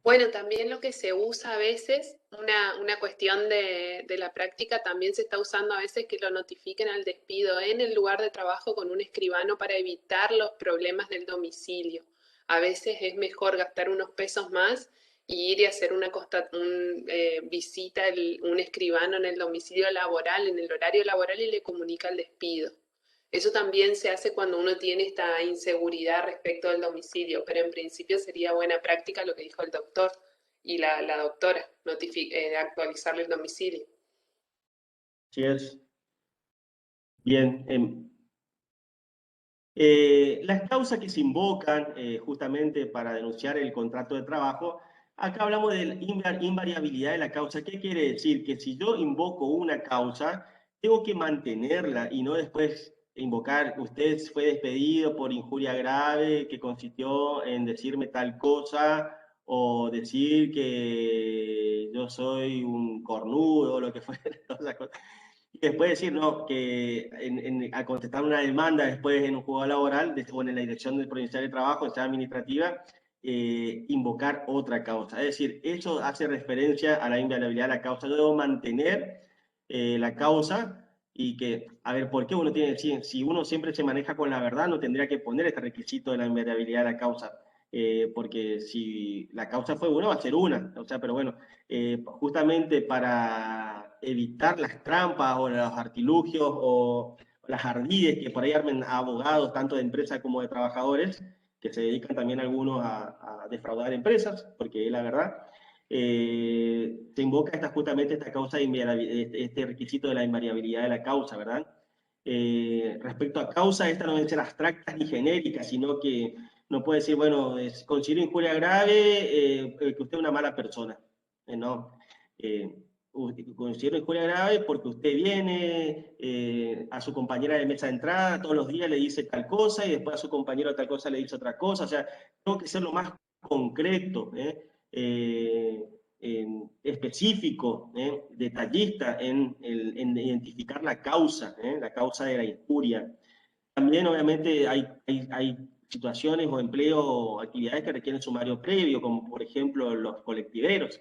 S5: Bueno, también lo que se usa a veces, una cuestión de la práctica, también se está usando a veces que lo notifiquen al despido en el lugar de trabajo con un escribano para evitar los problemas del domicilio. A veces es mejor gastar unos pesos más y ir y hacer una visita a un escribano en el domicilio laboral, en el horario laboral y le comunica el despido. Eso también se hace cuando uno tiene esta inseguridad respecto del domicilio, pero en principio sería buena práctica lo que dijo el doctor y la doctora, actualizarle el domicilio.
S1: Sí es. Bien. Las causas que se invocan justamente para denunciar el contrato de trabajo, acá hablamos de la invariabilidad de la causa. ¿Qué quiere decir? Que si yo invoco una causa, tengo que mantenerla y no después invocar, usted fue despedido por injuria grave que consistió en decirme tal cosa o decir que yo soy un cornudo o lo que fuera. Y después decir, no, que al contestar una demanda después en un juzgado laboral o en la Dirección del Provincial de Trabajo, en sede administrativa, invocar otra causa. Es decir, eso hace referencia a la inviolabilidad de la causa. Yo debo mantener la causa y que, a ver, ¿por qué uno tiene, si uno siempre se maneja con la verdad, no tendría que poner este requisito de la inviolabilidad de la causa? Porque si la causa fue una, va a ser una. O sea, pero bueno, justamente para evitar las trampas o los artilugios o las ardides que por ahí armen a abogados, tanto de empresas como de trabajadores, que se dedican también algunos a defraudar empresas, porque es la verdad, se invoca justamente esta causa de este requisito de la invariabilidad de la causa, ¿verdad? Respecto a causa, esta no deben ser abstractas ni genéricas, sino que no puede decir, bueno, considero injuria grave que usted es una mala persona. No. Considero injuria grave porque usted viene a su compañera de mesa de entrada todos los días le dice tal cosa y después a su compañero tal cosa le dice otra cosa. O sea, tengo que ser lo más concreto, específico, detallista en identificar la causa de la injuria. También, obviamente, hay situaciones o empleos o actividades que requieren sumario previo, como por ejemplo los colectiveros.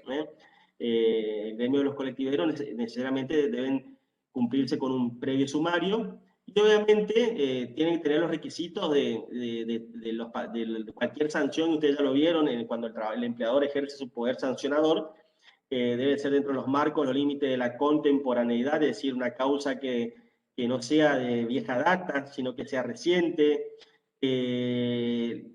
S1: El gremio de los colectiveros necesariamente deben cumplirse con un previo sumario y obviamente tienen que tener los requisitos de cualquier sanción, ustedes ya lo vieron, cuando el empleador ejerce su poder sancionador, debe ser dentro de los marcos, los límites de la contemporaneidad, es decir, una causa que no sea de vieja data, sino que sea reciente. En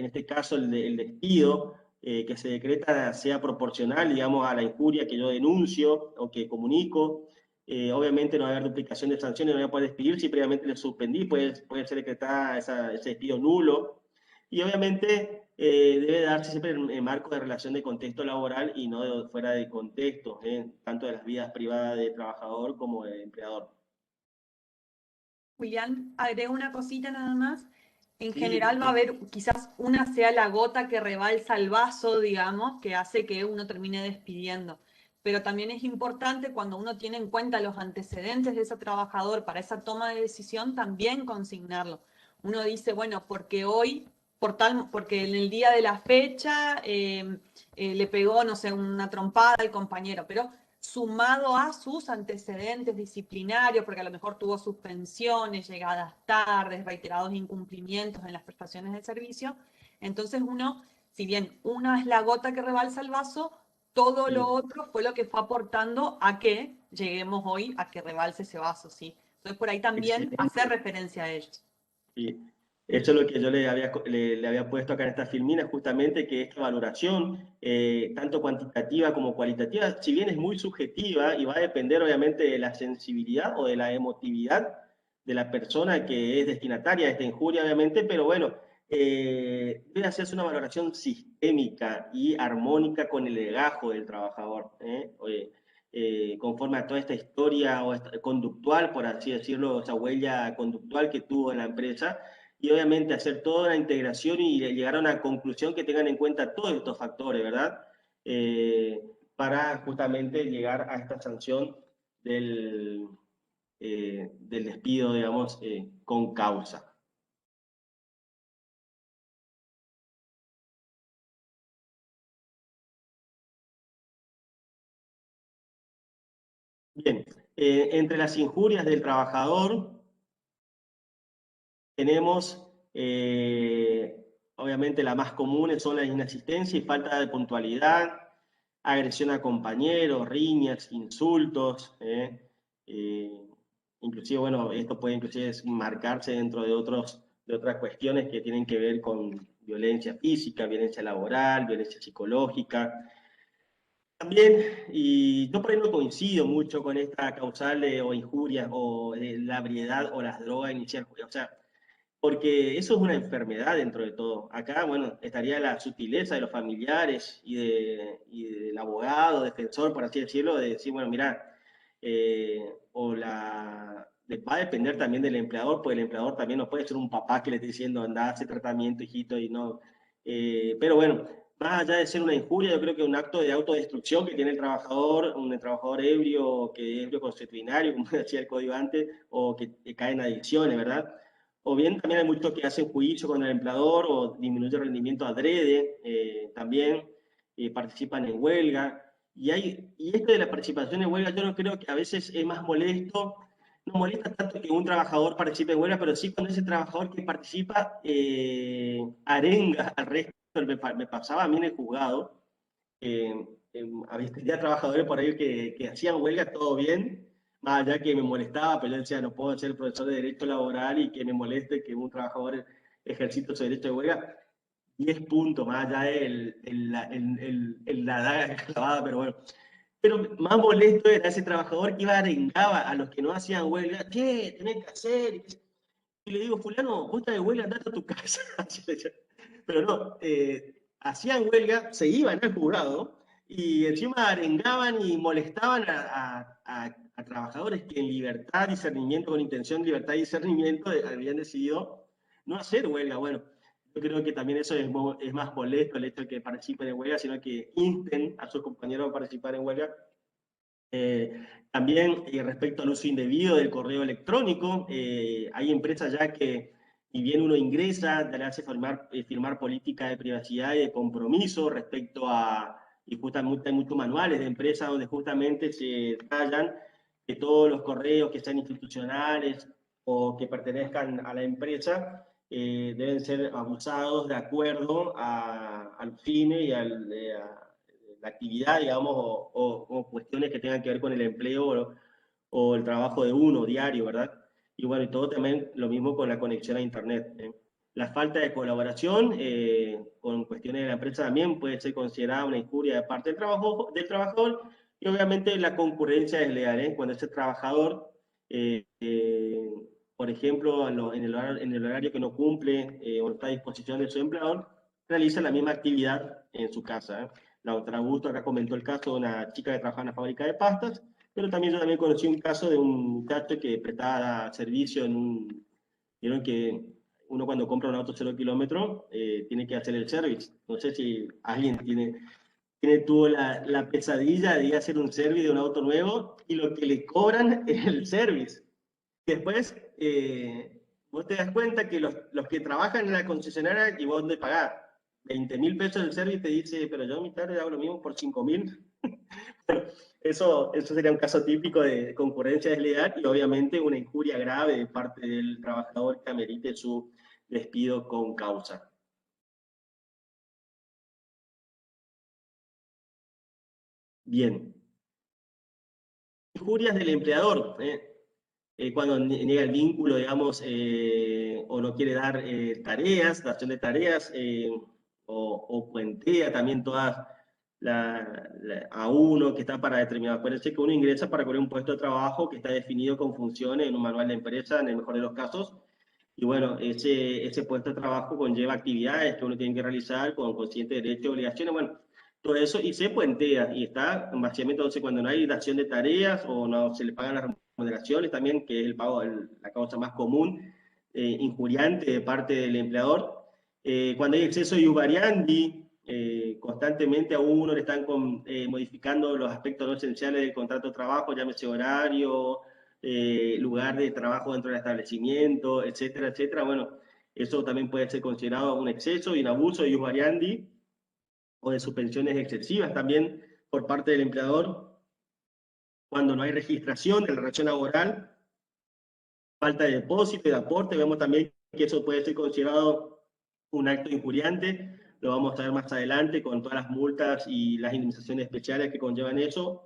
S1: este caso, el despido que se decreta sea proporcional, digamos, a la injuria que yo denuncio o que comunico. Obviamente no va a haber duplicación de sanciones, no voy a poder despedir si previamente le suspendí, puede ser decretada ese despido nulo. Y obviamente debe darse siempre en marco de relación de contexto laboral y no fuera de contexto, tanto de las vidas privadas de trabajador como de empleador.
S6: Julián, agrego una cosita nada más. En
S1: Sí,
S6: general va a haber, quizás una sea la gota que rebalsa el vaso, digamos, que hace que uno termine despidiendo. Pero también es importante cuando uno tiene en cuenta los antecedentes de ese trabajador para esa toma de decisión, también consignarlo. Uno dice, bueno, porque hoy, porque en el día de la fecha le pegó, no sé, una trompada al compañero, pero sumado a sus antecedentes disciplinarios, porque a lo mejor tuvo suspensiones, llegadas tardes, reiterados incumplimientos en las prestaciones de servicio. Entonces uno, si bien una es la gota que rebalsa el vaso, todo
S1: Sí.
S6: lo otro fue lo que fue aportando a que lleguemos hoy a que rebalse ese vaso, ¿sí? Entonces por ahí también
S1: Excelente.
S6: hacer referencia a ellos.
S1: Sí. Eso es lo que yo le había puesto acá en esta filmina, justamente que esta valoración, tanto cuantitativa como cualitativa, si bien es muy subjetiva y va a depender obviamente de la sensibilidad o de la emotividad de la persona que es destinataria de esta injuria, obviamente, pero bueno, debe hacerse una valoración sistémica y armónica con el legajo del trabajador, conforme a toda esta historia conductual, por así decirlo, esa huella conductual que tuvo en la empresa, y obviamente hacer toda la integración y llegar a una conclusión que tengan en cuenta todos estos factores, ¿verdad? Eh, para justamente llegar a esta sanción del, del despido, digamos, con causa. Bien, entre las injurias del trabajador tenemos, obviamente, las más comunes son la inasistencia y falta de puntualidad, agresión a compañeros, riñas, insultos, inclusive, bueno, esto puede inclusive marcarse dentro de otras cuestiones que tienen que ver con violencia física, violencia laboral, violencia psicológica. También, y yo por ahí no coincido mucho con esta causal o injuria o la ebriedad o las drogas inicial, o sea, porque eso es una enfermedad dentro de todo. Acá, bueno, estaría la sutileza de los familiares y del abogado, defensor, por así decirlo, de decir, bueno, mira, va a depender también del empleador, pues el empleador también no puede ser un papá que le esté diciendo, anda, hace tratamiento, hijito, y no. Pero bueno, más allá de ser una injuria, yo creo que un acto de autodestrucción que tiene el trabajador, un trabajador ebrio, que es ebrio consuetudinario, como decía el código antes, o que cae en adicciones, ¿verdad? O bien también hay muchos que hacen juicio con el empleador o disminuye el rendimiento adrede, también participan en huelga. Y esto de la participación en huelga, yo no creo que a veces es más molesto, no molesta tanto que un trabajador participe en huelga, pero sí cuando ese trabajador que participa arenga al resto. Me pasaba a mí en el juzgado, había trabajadores por ahí que hacían huelga, todo bien, más allá que me molestaba, pero yo decía, no puedo ser profesor de Derecho Laboral y que me moleste que un trabajador ejercite su derecho de huelga. 10 puntos, más allá de la daga clavada, pero bueno. Pero más molesto era ese trabajador que iba a arengaba a los que no hacían huelga, ¿qué tenés que hacer? Y le digo, fulano, vos estás de huelga, andate a tu casa. Pero no, hacían huelga, se iban al juzgado y encima arengaban y molestaban a trabajadores que en libertad, discernimiento, con intención de libertad y discernimiento, habían decidido no hacer huelga. Bueno, yo creo que también eso es más molesto, el hecho de que participen en huelga, sino que insten a sus compañeros a participar en huelga. También respecto al uso indebido del correo electrónico, hay empresas ya que, y bien uno ingresa, ya le hace firmar políticas de privacidad y de compromiso respecto a, y justamente hay muchos manuales de empresas donde justamente se detallan que todos los correos que sean institucionales o que pertenezcan a la empresa deben ser abusados de acuerdo al fines y la actividad, digamos, o cuestiones que tengan que ver con el empleo o el trabajo de uno diario, ¿verdad? Y bueno, y todo también lo mismo con la conexión a Internet. La falta de colaboración con cuestiones de la empresa también puede ser considerada una injuria de parte del trabajador y obviamente la concurrencia desleal, cuando ese trabajador, eh, eh, por ejemplo, en el horario que no cumple o no está a disposición de su empleador, realiza la misma actividad en su casa. La otra Augusto acá comentó el caso de una chica que trabajaba en una fábrica de pastas, pero también yo también conocí un caso de un muchacho que prestaba servicio en un... Vieron que uno cuando compra un auto 0 kilómetro tiene que hacer el service. No sé si alguien tuvo la pesadilla de ir a hacer un service de un auto nuevo y lo que le cobran es el service. Después, vos te das cuenta que los que trabajan en la concesionaria y vos de pagar 20.000 pesos del servicio te dice, pero yo a mi tarde hago lo mismo por 5.000. Eso sería un caso típico de concurrencia desleal y obviamente una injuria grave de parte del trabajador que amerite su despido con causa. Bien. Injurias del empleador, cuando niega el vínculo, digamos, o no quiere dar tareas, dación de tareas, o puentea también todas a uno que está para determinado. Puede ser que uno ingresa para cubrir un puesto de trabajo que está definido con funciones en un manual de empresa, en el mejor de los casos, y bueno, ese puesto de trabajo conlleva actividades que uno tiene que realizar con consciente derecho y obligaciones, bueno, todo eso, y se puentea, y está básicamente, entonces, cuando no hay dación de tareas o no se le pagan las remuneraciones también, que es el pago, la causa más común, injuriante de parte del empleador. Cuando hay exceso de iuvariandi, constantemente a uno le están modificando los aspectos no esenciales del contrato de trabajo, llámese horario, lugar de trabajo dentro del establecimiento, etcétera, etcétera. Bueno, eso también puede ser considerado un exceso y un abuso de iuvariandi, o de suspensiones excesivas también por parte del empleador. Cuando no hay registración de la relación laboral, falta de depósito y de aporte, vemos también que eso puede ser considerado un acto injuriante. Lo vamos a ver más adelante con todas las multas y las indemnizaciones especiales que conllevan eso.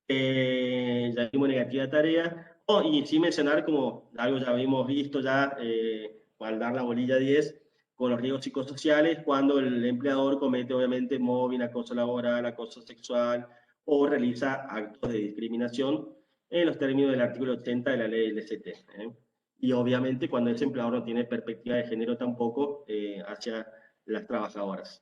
S1: Ya vimos negativa de tarea. Y sin mencionar, como algo ya habíamos visto ya, al dar la bolilla 10, con los riesgos psicosociales, cuando el empleador comete obviamente mobbing, acoso laboral, acoso sexual, o realiza actos de discriminación en los términos del artículo 80 de la ley LST. Y obviamente cuando ese empleador no tiene perspectiva de género tampoco hacia las trabajadoras.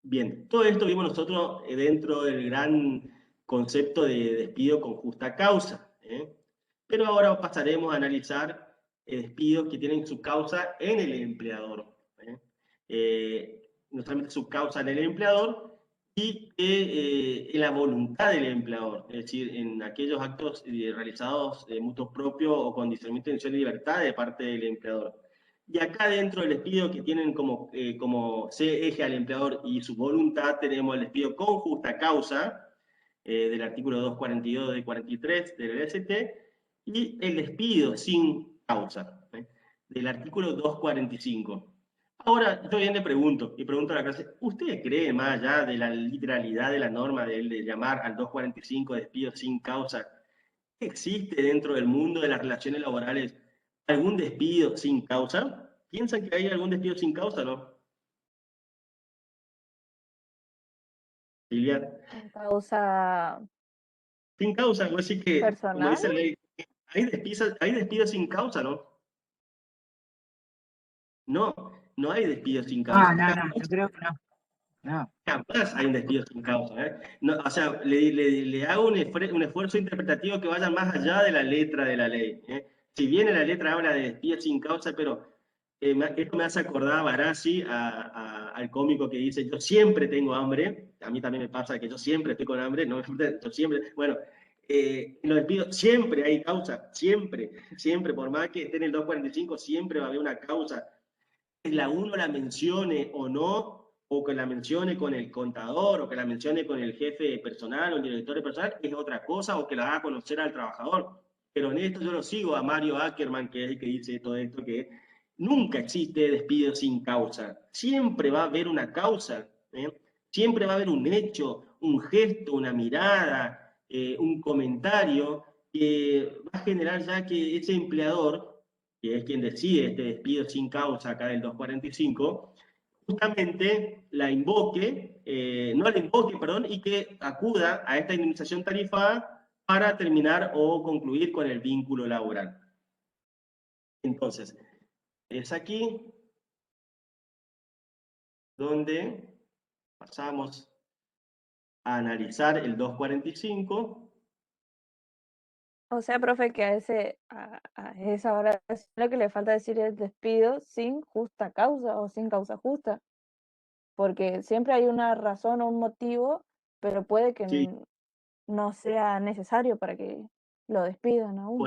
S1: Bien, todo esto vimos nosotros dentro del gran concepto de despido con justa causa. Pero ahora pasaremos a analizar despidos que tienen su causa en el empleador. No solamente su causa en el empleador, y en la voluntad del empleador, es decir, en aquellos actos realizados de mutuo propio o con discernimiento de intención y libertad de parte del empleador. Y acá dentro del despido que tienen como eje al empleador y su voluntad, tenemos el despido con justa causa, del artículo 242 de 43 del LST, y el despido sin causa, del artículo 245. Ahora, yo bien le pregunto, y pregunto a la clase, ¿usted cree, más allá de la literalidad de la norma de llamar al 245 despido sin causa, que existe dentro del mundo de las relaciones laborales algún despido sin causa? ¿Piensan que hay algún despido sin causa o no? Silvia.
S7: Sin causa
S1: Sin causa, no decir que, como
S7: personal.
S1: dice la ley, hay despidos sin causa, ¿no? No, no hay despidos sin causa.
S4: No, yo creo que no. No.
S1: Jamás hay un despido sin causa. No, o sea, le hago un esfuerzo interpretativo que vaya más allá de la letra de la ley. Si bien en la letra habla de despido sin causa, pero esto me hace acordar a Barassi, al cómico que dice, yo siempre tengo hambre. A mí también me pasa que yo siempre estoy con hambre, no, yo siempre, bueno, en los despidos siempre hay causa, siempre, por más que esté en el 245, siempre va a haber una causa. Que la uno la mencione o no, o que la mencione con el contador, o que la mencione con el jefe personal o el director de personal, es otra cosa, o que la haga conocer al trabajador. Pero en esto yo lo sigo a Mario Ackerman, que es el que dice todo esto, que nunca existe despido sin causa. Siempre va a haber una causa, siempre va a haber un hecho, un gesto, una mirada, un comentario, que va a generar ya que ese empleador, que es quien decide este despido sin causa acá del 245, justamente la invoque, no la invoque, perdón, y que acuda a esta indemnización tarifada para terminar o concluir con el vínculo laboral. Entonces, es aquí donde pasamos a analizar el 245.
S7: O sea, profe, que a esa hora lo que le falta decir es despido sin justa causa o sin causa justa. Porque siempre hay una razón o un motivo, pero puede que
S1: Sí.
S7: no sea necesario para que lo despidan a uno.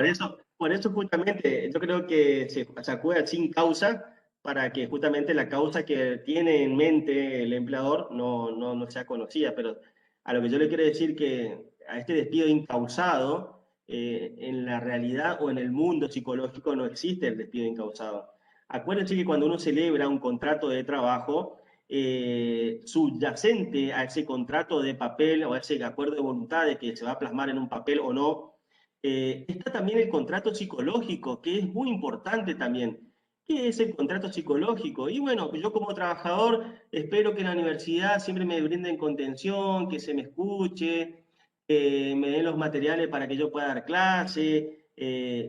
S1: Por eso justamente yo creo que se acude al sin causa para que justamente la causa que tiene en mente el empleador no sea conocida. Pero a lo que yo le quiero decir que a este despido incausado, en la realidad o en el mundo psicológico no existe el despido incausado. Acuérdense que cuando uno celebra un contrato de trabajo, subyacente a ese contrato de papel o a ese acuerdo de voluntades que se va a plasmar en un papel o no, está también el contrato psicológico, que es muy importante también. ¿Qué es el contrato psicológico? Y bueno, yo como trabajador espero que en la universidad siempre me brinden contención, que se me escuche, que me den los materiales para que yo pueda dar clase.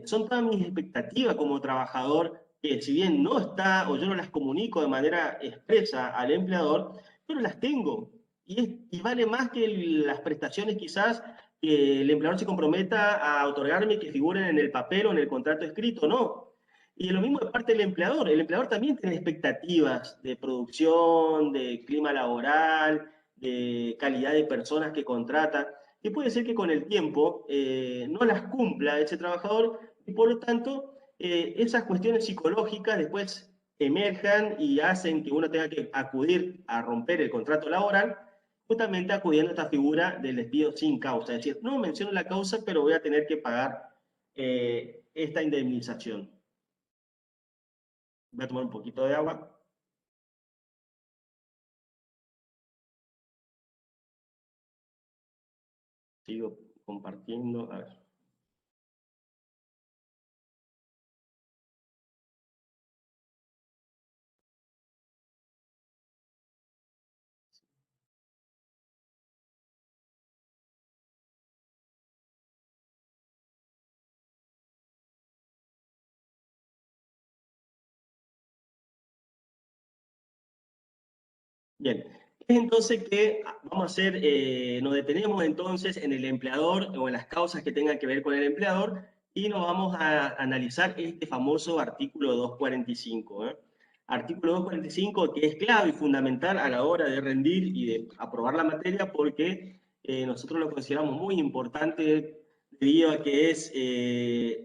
S1: Son todas mis expectativas como trabajador, que si bien no está o yo no las comunico de manera expresa al empleador, pero las tengo. Y vale más que las prestaciones quizás que el empleador se comprometa a otorgarme que figuren en el papel o en el contrato escrito, no. Y lo mismo de parte del empleador. El empleador también tiene expectativas de producción, de clima laboral, de calidad de personas que contrata, que puede ser que con el tiempo no las cumpla ese trabajador y por lo tanto esas cuestiones psicológicas después emerjan y hacen que uno tenga que acudir a romper el contrato laboral, justamente acudiendo a esta figura del despido sin causa. Es decir, no menciono la causa, pero voy a tener que pagar esta indemnización. Voy a tomar un poquito de agua. Sigo compartiendo. A ver. Bien, es entonces que vamos a hacer, nos detenemos entonces en el empleador o en las causas que tengan que ver con el empleador y nos vamos a analizar este famoso artículo 245. Artículo 245 que es clave y fundamental a la hora de rendir y de aprobar la materia porque nosotros lo consideramos muy importante debido a que es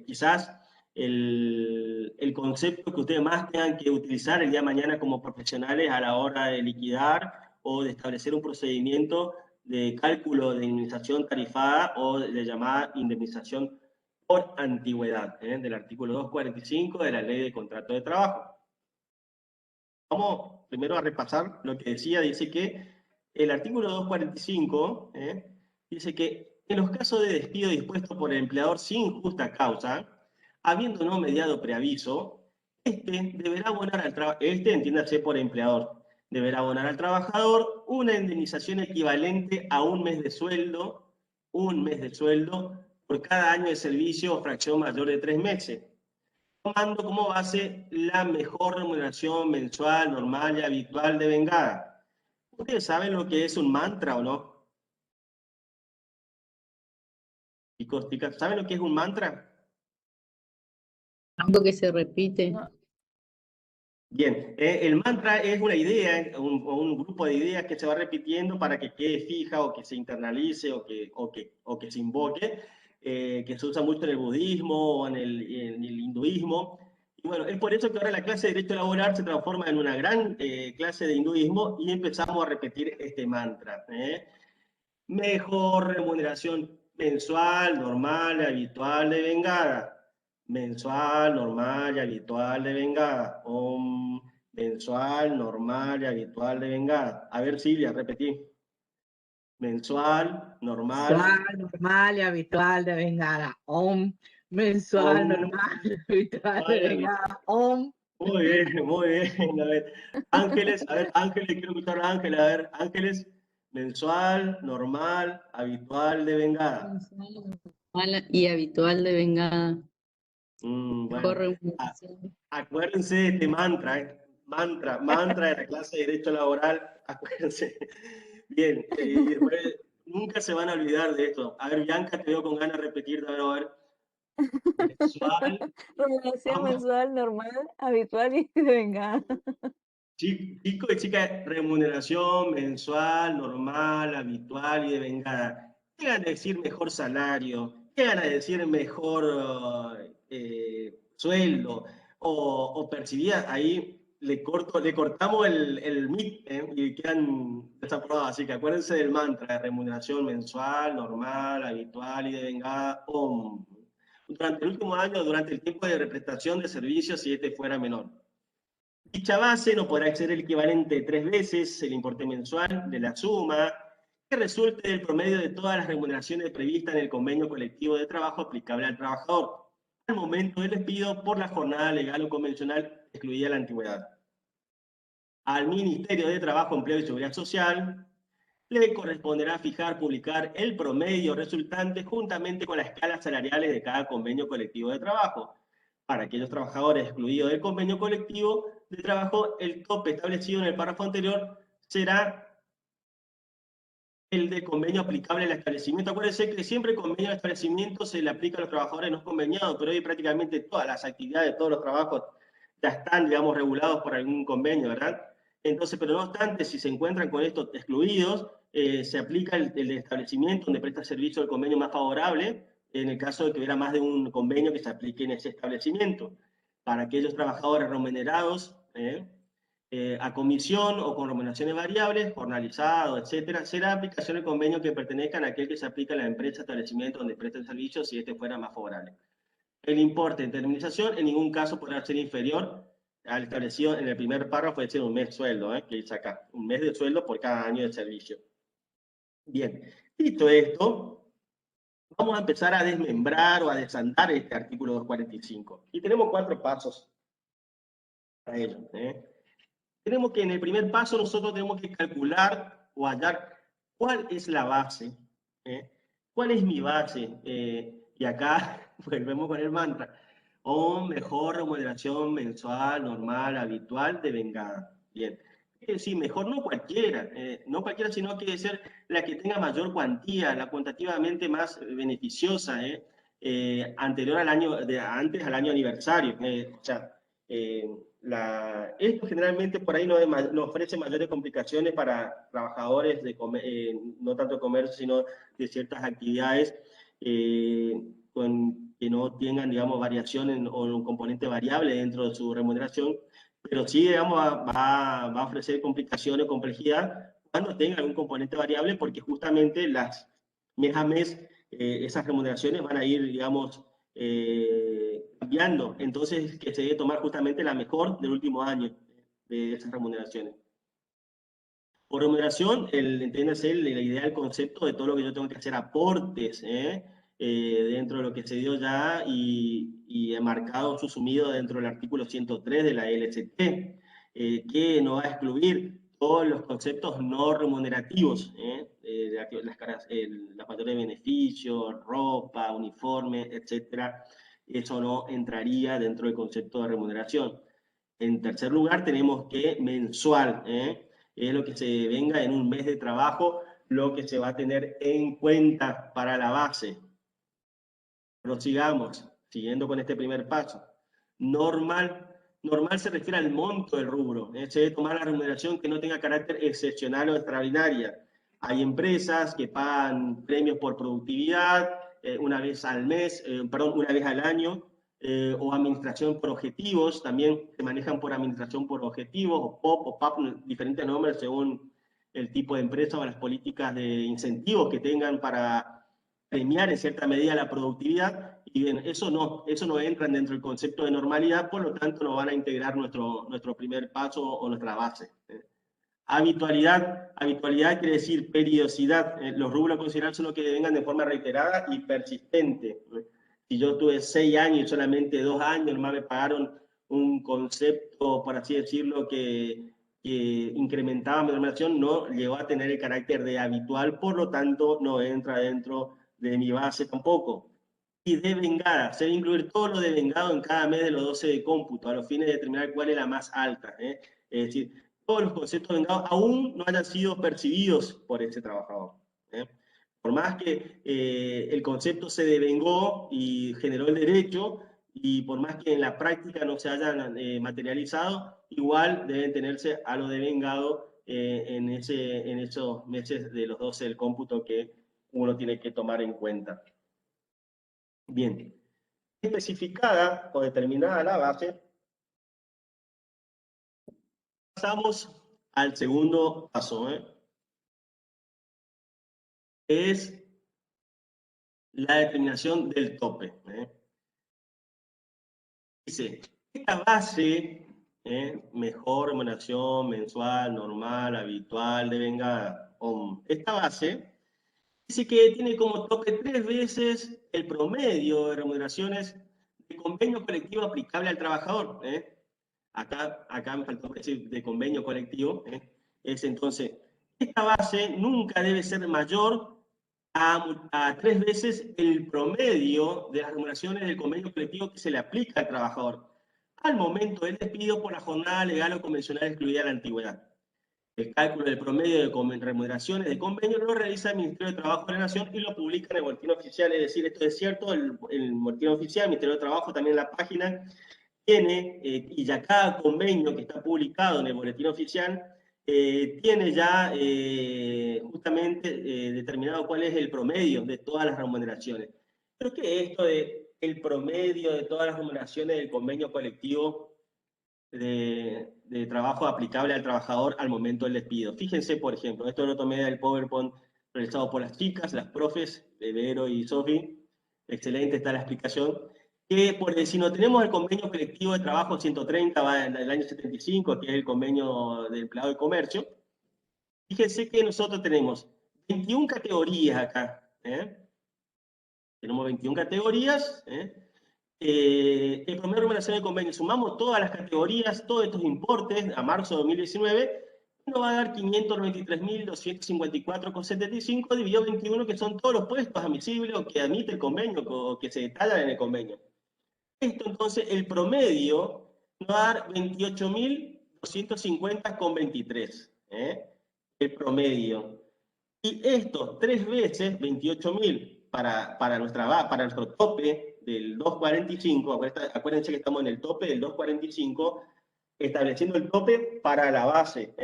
S1: quizás el concepto que ustedes más tengan que utilizar el día de mañana como profesionales a la hora de liquidar o de establecer un procedimiento de cálculo de indemnización tarifada o de llamada indemnización por antigüedad, del artículo 245 de la Ley de Contrato de Trabajo. Vamos primero a repasar lo que decía. Dice que el artículo 245 dice que en los casos de despido dispuesto por el empleador sin justa causa, habiendo no mediado preaviso, deberá abonar al trabajador, entiéndase por empleador, deberá abonar al trabajador una indemnización equivalente a un mes de sueldo por cada año de servicio o fracción mayor de 3 meses, tomando como base la mejor remuneración mensual, normal y habitual devengada. ¿Ustedes saben lo que es un mantra o no? Chicos, chicas, ¿saben lo que es un mantra?
S3: Algo que se repite.
S7: No.
S1: Bien, el mantra es una idea, un grupo de ideas que se va repitiendo para que quede fija o que se internalice o que se invoque, que se usa mucho en el budismo o en el hinduismo. Y bueno, es por eso que ahora la clase de Derecho Laboral se transforma en una gran clase de hinduismo y empezamos a repetir este mantra. Mejor remuneración mensual, normal, habitual, devengada. Mensual, normal y habitual, devengada. Mensual, normal y habitual, devengada. A ver, Silvia, repetí. Mensual, normal.
S4: Mensual, normal y habitual, devengada. Mensual, normal y habitual, devengada.
S1: Muy bien, muy bien. A ver, Ángeles, quiero escuchar a Ángeles. A ver, Ángeles, mensual, normal, habitual, devengada.
S3: Mensual, normal y habitual devengada. Mejor
S1: Bueno,
S3: remuneración.
S1: acuérdense de este mantra, mantra de la clase de Derecho Laboral, acuérdense. Bien, y después nunca se van a olvidar de esto. A ver, Bianca, te veo con ganas de repetir, a ver. Mensual.
S7: Remuneración mensual, normal, habitual y devengada.
S1: Chico y chica, remuneración mensual, normal, habitual y devengada. ¿Qué ganas de decir mejor salario? ¿Qué ganas de decir mejor sueldo? O percibida, ahí le cortamos el MIT y quedan desaprobados. Así que acuérdense del mantra de remuneración mensual, normal, habitual y devengada. Durante el último año, durante el tiempo de represtación de servicios, si este fuera menor. Dicha base no podrá ser el equivalente de 3 veces el importe mensual de la suma que resulte del promedio de todas las remuneraciones previstas en el convenio colectivo de trabajo aplicable al trabajador al momento del despido por la jornada legal o convencional, excluida la antigüedad. Al Ministerio de Trabajo, Empleo y Seguridad Social le corresponderá fijar, publicar el promedio resultante juntamente con las escalas salariales de cada convenio colectivo de trabajo. Para aquellos trabajadores excluidos del convenio colectivo de trabajo, el tope establecido en el párrafo anterior será el del convenio aplicable al establecimiento. Acuérdense que siempre el convenio de establecimiento se le aplica a los trabajadores no conveniados, pero hoy prácticamente todas las actividades, todos los trabajos ya están, digamos, regulados por algún convenio, ¿verdad? Entonces, pero no obstante, si se encuentran con estos excluidos, se aplica el establecimiento donde presta servicio el convenio más favorable, en el caso de que hubiera más de un convenio que se aplique en ese establecimiento. Para aquellos trabajadores remunerados, a comisión o con remuneraciones variables, jornalizado, etcétera, será aplicación del convenio que pertenezcan a aquel que se aplica a la empresa establecimiento donde presta el servicio si este fuera más favorable. El importe de indemnización en ningún caso podrá ser inferior al establecido en el primer párrafo, es decir, un mes sueldo, que dice acá, un mes de sueldo por cada año de servicio. Bien, dicho esto, vamos a empezar a desmembrar o a desandar este artículo 245. Y tenemos 4 pasos para ello. Tenemos que en el primer paso nosotros tenemos que calcular o hallar cuál es la base, cuál es mi base, y acá volvemos con el mantra, o mejor remuneración mensual, normal, habitual, devengada. Bien, es decir, mejor no cualquiera, sino que debe ser la que tenga mayor cuantía, la cuantitativamente más beneficiosa, anterior al año, antes al año aniversario, o sea, esto generalmente por ahí no ofrece mayores complicaciones para trabajadores no tanto de comercio, sino de ciertas actividades que no tengan, digamos, variación o un componente variable dentro de su remuneración, pero sí, digamos, va a ofrecer complicaciones o complejidad cuando tenga algún componente variable, porque justamente mes a mes esas remuneraciones van a ir, digamos, cambiando. Entonces, que se debe tomar justamente la mejor del último año de esas remuneraciones. Por remuneración, entiéndase la idea del concepto de todo lo que yo tengo que hacer aportes dentro de lo que se dio ya y marcado, subsumido dentro del artículo 103 de la LST, que no va a excluir todos los conceptos no remunerativos, la factura de beneficios, ropa, uniforme, etcétera. Eso no entraría dentro del concepto de remuneración. En tercer lugar, tenemos que mensual, es lo que se venga en un mes de trabajo, lo que se va a tener en cuenta para la base. Prosigamos, siguiendo con este primer paso. Normal se refiere al monto del rubro. Se debe tomar la remuneración que no tenga carácter excepcional o extraordinaria. Hay empresas que pagan premios por productividad una vez al año, o administración por objetivos, también se manejan por administración por objetivos, o POP o PAP, diferentes nombres según el tipo de empresa o las políticas de incentivos que tengan para premiar en cierta medida la productividad. Y bien, eso no entra dentro del concepto de normalidad, por lo tanto no van a integrar nuestro primer paso o nuestra base. Habitualidad quiere decir periodicidad. Los rubros a considerar son los que vengan de forma reiterada y persistente. Si yo tuve 6 años y solamente 2 años, nomás me pagaron un concepto, por así decirlo, que incrementaba mi remuneración, no llegó a tener el carácter de habitual, por lo tanto no entra dentro de mi base tampoco. Y devengada, se debe incluir todo lo devengado en cada mes de los 12 de cómputo, a los fines de determinar cuál es la más alta. Es decir, todos los conceptos vengados aún no hayan sido percibidos por ese trabajador. Por más que el concepto se devengó y generó el derecho, y por más que en la práctica no se hayan materializado, igual deben tenerse a lo devengado en esos meses de los 12 del cómputo que uno tiene que tomar en cuenta. Bien, especificada o determinada la base, pasamos al segundo paso, es la determinación del tope. Dice, esta base mejor remuneración mensual, normal, habitual, devengada. Esta base dice que tiene como tope 3 veces el promedio de remuneraciones de convenio colectivo aplicable al trabajador. Acá me faltó decir de convenio colectivo. Es entonces, esta base nunca debe ser mayor a 3 veces el promedio de las remuneraciones del convenio colectivo que se le aplica al trabajador al momento del despido por la jornada legal o convencional excluida de la antigüedad. El cálculo del promedio de remuneraciones de convenio lo realiza el Ministerio de Trabajo de la Nación y lo publica en el Boletín Oficial. Es decir, esto es cierto, el Boletín Oficial, el Ministerio de Trabajo, también en la página, tiene, y ya cada convenio que está publicado en el Boletín Oficial, tiene ya justamente determinado cuál es el promedio de todas las remuneraciones. Creo que esto de el promedio de todas las remuneraciones del convenio colectivo de trabajo aplicable al trabajador al momento del despido. Fíjense, por ejemplo, esto lo tomé del PowerPoint realizado por las chicas, las profes, de Vero y Sofi. Excelente está la explicación. Que si no tenemos el convenio colectivo de trabajo 130, va en el año 75, que es el convenio de empleado de comercio, fíjense que nosotros tenemos 21 categorías acá. Tenemos 21 categorías. El promedio de remuneración del convenio, sumamos todas las categorías, todos estos importes a marzo de 2019, nos va a dar 593.254,75 dividido 21, que son todos los puestos admisibles o que admite el convenio o que se detallan en el convenio. Esto entonces, el promedio nos va a dar 28.250,23, el promedio. Y esto 3 veces, 28.000 para nuestro tope del 245, acuérdense que estamos en el tope del 245, estableciendo el tope para la base.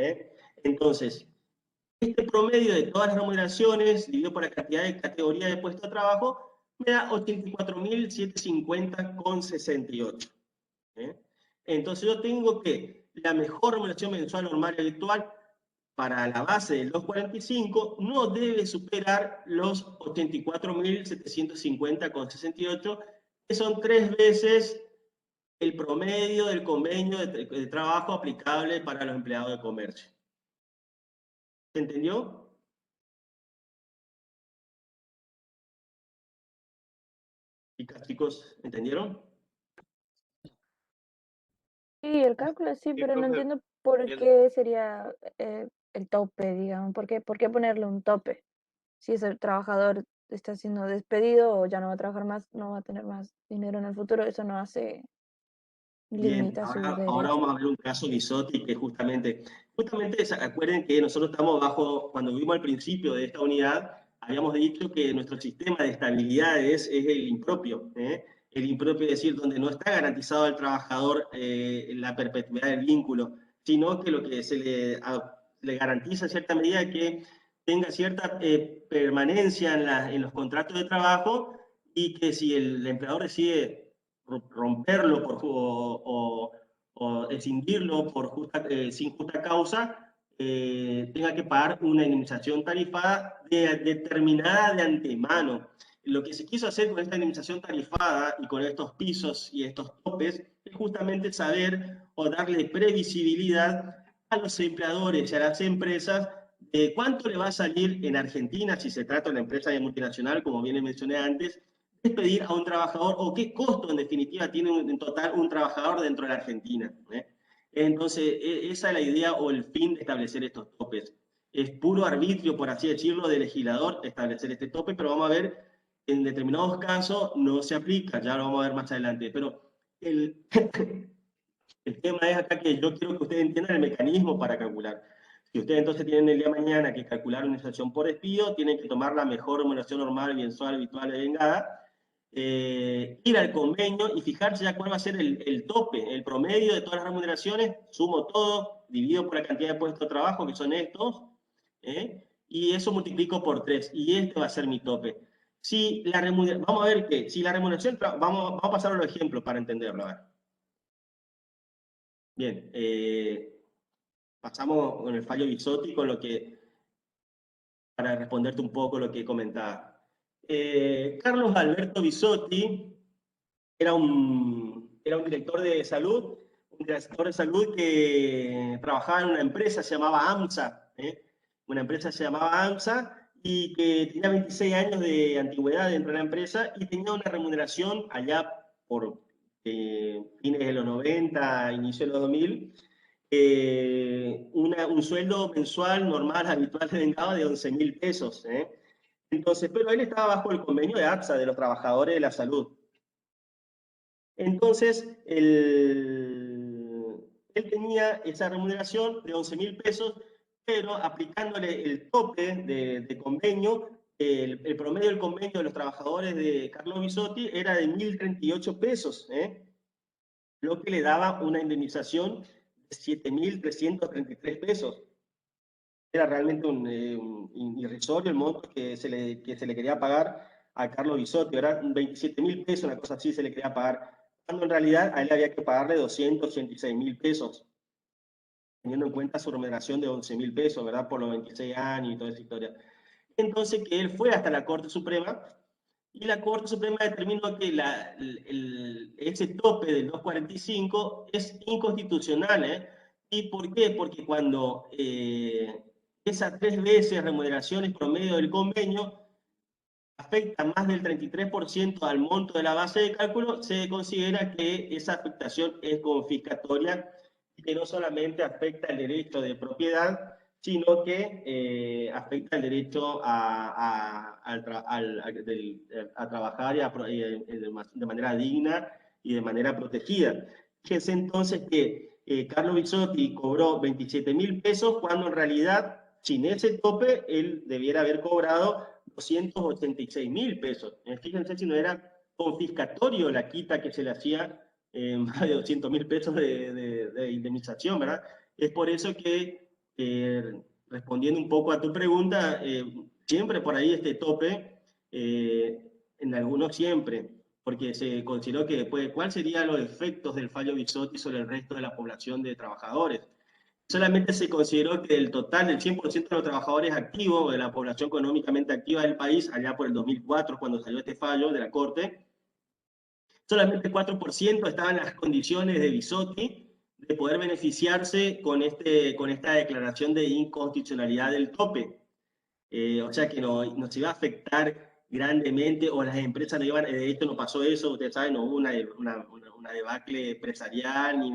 S1: Entonces, este promedio de todas las remuneraciones, dividido por la cantidad de categoría de puesto de trabajo, me da 84.750,68. Entonces yo tengo que la mejor remuneración mensual normal y habitual para la base del 245 no debe superar los 84.750,68, que son 3 veces el promedio del convenio de trabajo aplicable para los empleados de comercio. ¿Se entendió? Chicos, ¿entendieron?
S7: Sí, el cálculo sí,
S2: Sí,
S7: pero no
S2: profe,
S7: entiendo por
S2: el-
S7: qué sería el tope, digamos. Por qué ponerle un tope? Si ese trabajador está siendo despedido o ya no va a trabajar más, no va a tener más dinero en el futuro, eso no hace,
S1: Bien,
S7: limita sus
S1: ahora
S7: derechos.
S1: vamos a ver un caso Bisotti que justamente acuerden que nosotros estamos bajo, cuando vimos al principio de esta unidad, habíamos dicho que nuestro sistema de estabilidad es el impropio. El impropio es decir, donde no está garantizado al trabajador la perpetuidad del vínculo, sino que lo que se le garantiza en cierta medida es que tenga cierta permanencia en los contratos de trabajo y que si el empleador decide romperlo o escindirlo sin justa causa, tenga que pagar una indemnización tarifada determinada de antemano. Lo que se quiso hacer con esta indemnización tarifada y con estos pisos y estos topes es justamente saber o darle previsibilidad a los empleadores y a las empresas de cuánto le va a salir en Argentina, si se trata de una empresa multinacional, como bien mencioné antes, despedir a un trabajador o qué costo en definitiva tiene en total un trabajador dentro de la Argentina. Entonces, esa es la idea o el fin de establecer estos topes. Es puro arbitrio, por así decirlo, del legislador establecer este tope, pero vamos a ver, en determinados casos no se aplica, ya lo vamos a ver más adelante. Pero el, el tema es acá que yo quiero que ustedes entiendan el mecanismo para calcular. Si ustedes entonces tienen el día de mañana que calcular una inflación por despido, tienen que tomar la mejor remuneración normal, mensual, habitual, devengada, ir al convenio y fijarse ya cuál va a ser el tope, el promedio de todas las remuneraciones, sumo todo, divido por la cantidad de puestos de trabajo, que son estos, y eso multiplico por 3, y este va a ser mi tope. Si la vamos a ver que, si la remuneración, vamos a pasar a los ejemplos para entenderlo. A ver. Bien, pasamos con el fallo Bisotti, con lo que, para responderte un poco lo que comentaba. Carlos Alberto Bisotti era un director de salud, un director de salud que trabajaba en una empresa, se llamaba AMSA, una empresa se llamaba AMSA, y que tenía 26 años de antigüedad dentro de la empresa y tenía una remuneración allá por fines de los 90, inicio de los 2000, un sueldo mensual normal, habitual de vengado de 11.000 pesos. Entonces, pero él estaba bajo el convenio de APSA, de los trabajadores de la salud. Entonces, él tenía esa remuneración de 11.000 pesos, pero aplicándole el tope de convenio, el promedio del convenio de los trabajadores de Carlo Bisotti era de 1.038 pesos, lo que le daba una indemnización de 7.333 pesos. Era realmente un irrisorio el monto que se le quería pagar a Carlo Bisotti, era 27.000 pesos, una cosa así se le quería pagar, cuando en realidad a él había que pagarle 286.000 pesos, teniendo en cuenta su remuneración de 11.000 pesos, ¿verdad? Por los 26 años y toda esa historia. Entonces, que él fue hasta la Corte Suprema, y la Corte Suprema determinó que ese tope del 245 es inconstitucional, ¿Y por qué? Porque cuando esas 3 veces remuneraciones promedio del convenio afecta más del 33% al monto de la base de cálculo, se considera que esa afectación es confiscatoria y que no solamente afecta el derecho de propiedad, sino que afecta el derecho a trabajar de manera digna y de manera protegida. Fíjense entonces que Carlo Bisotti cobró 27.000 pesos cuando en realidad, sin ese tope, él debiera haber cobrado 286.000 pesos. Fíjense si no era confiscatorio la quita que se le hacía, más de 200.000 pesos de indemnización, ¿verdad? Es por eso que, respondiendo un poco a tu pregunta, siempre por ahí este tope, en algunos siempre, porque se consideró que después, ¿cuáles serían los efectos del fallo Bisotti sobre el resto de la población de trabajadores? Solamente se consideró que del total del 100% de los trabajadores activos, de la población económicamente activa del país, allá por el 2004, cuando salió este fallo de la Corte, solamente 4% estaban en las condiciones de Bisotti de poder beneficiarse con esta declaración de inconstitucionalidad del tope. O sea que nos iba a afectar grandemente, o las empresas no iban, de hecho no pasó eso, ustedes saben, no hubo una debacle empresarial, ni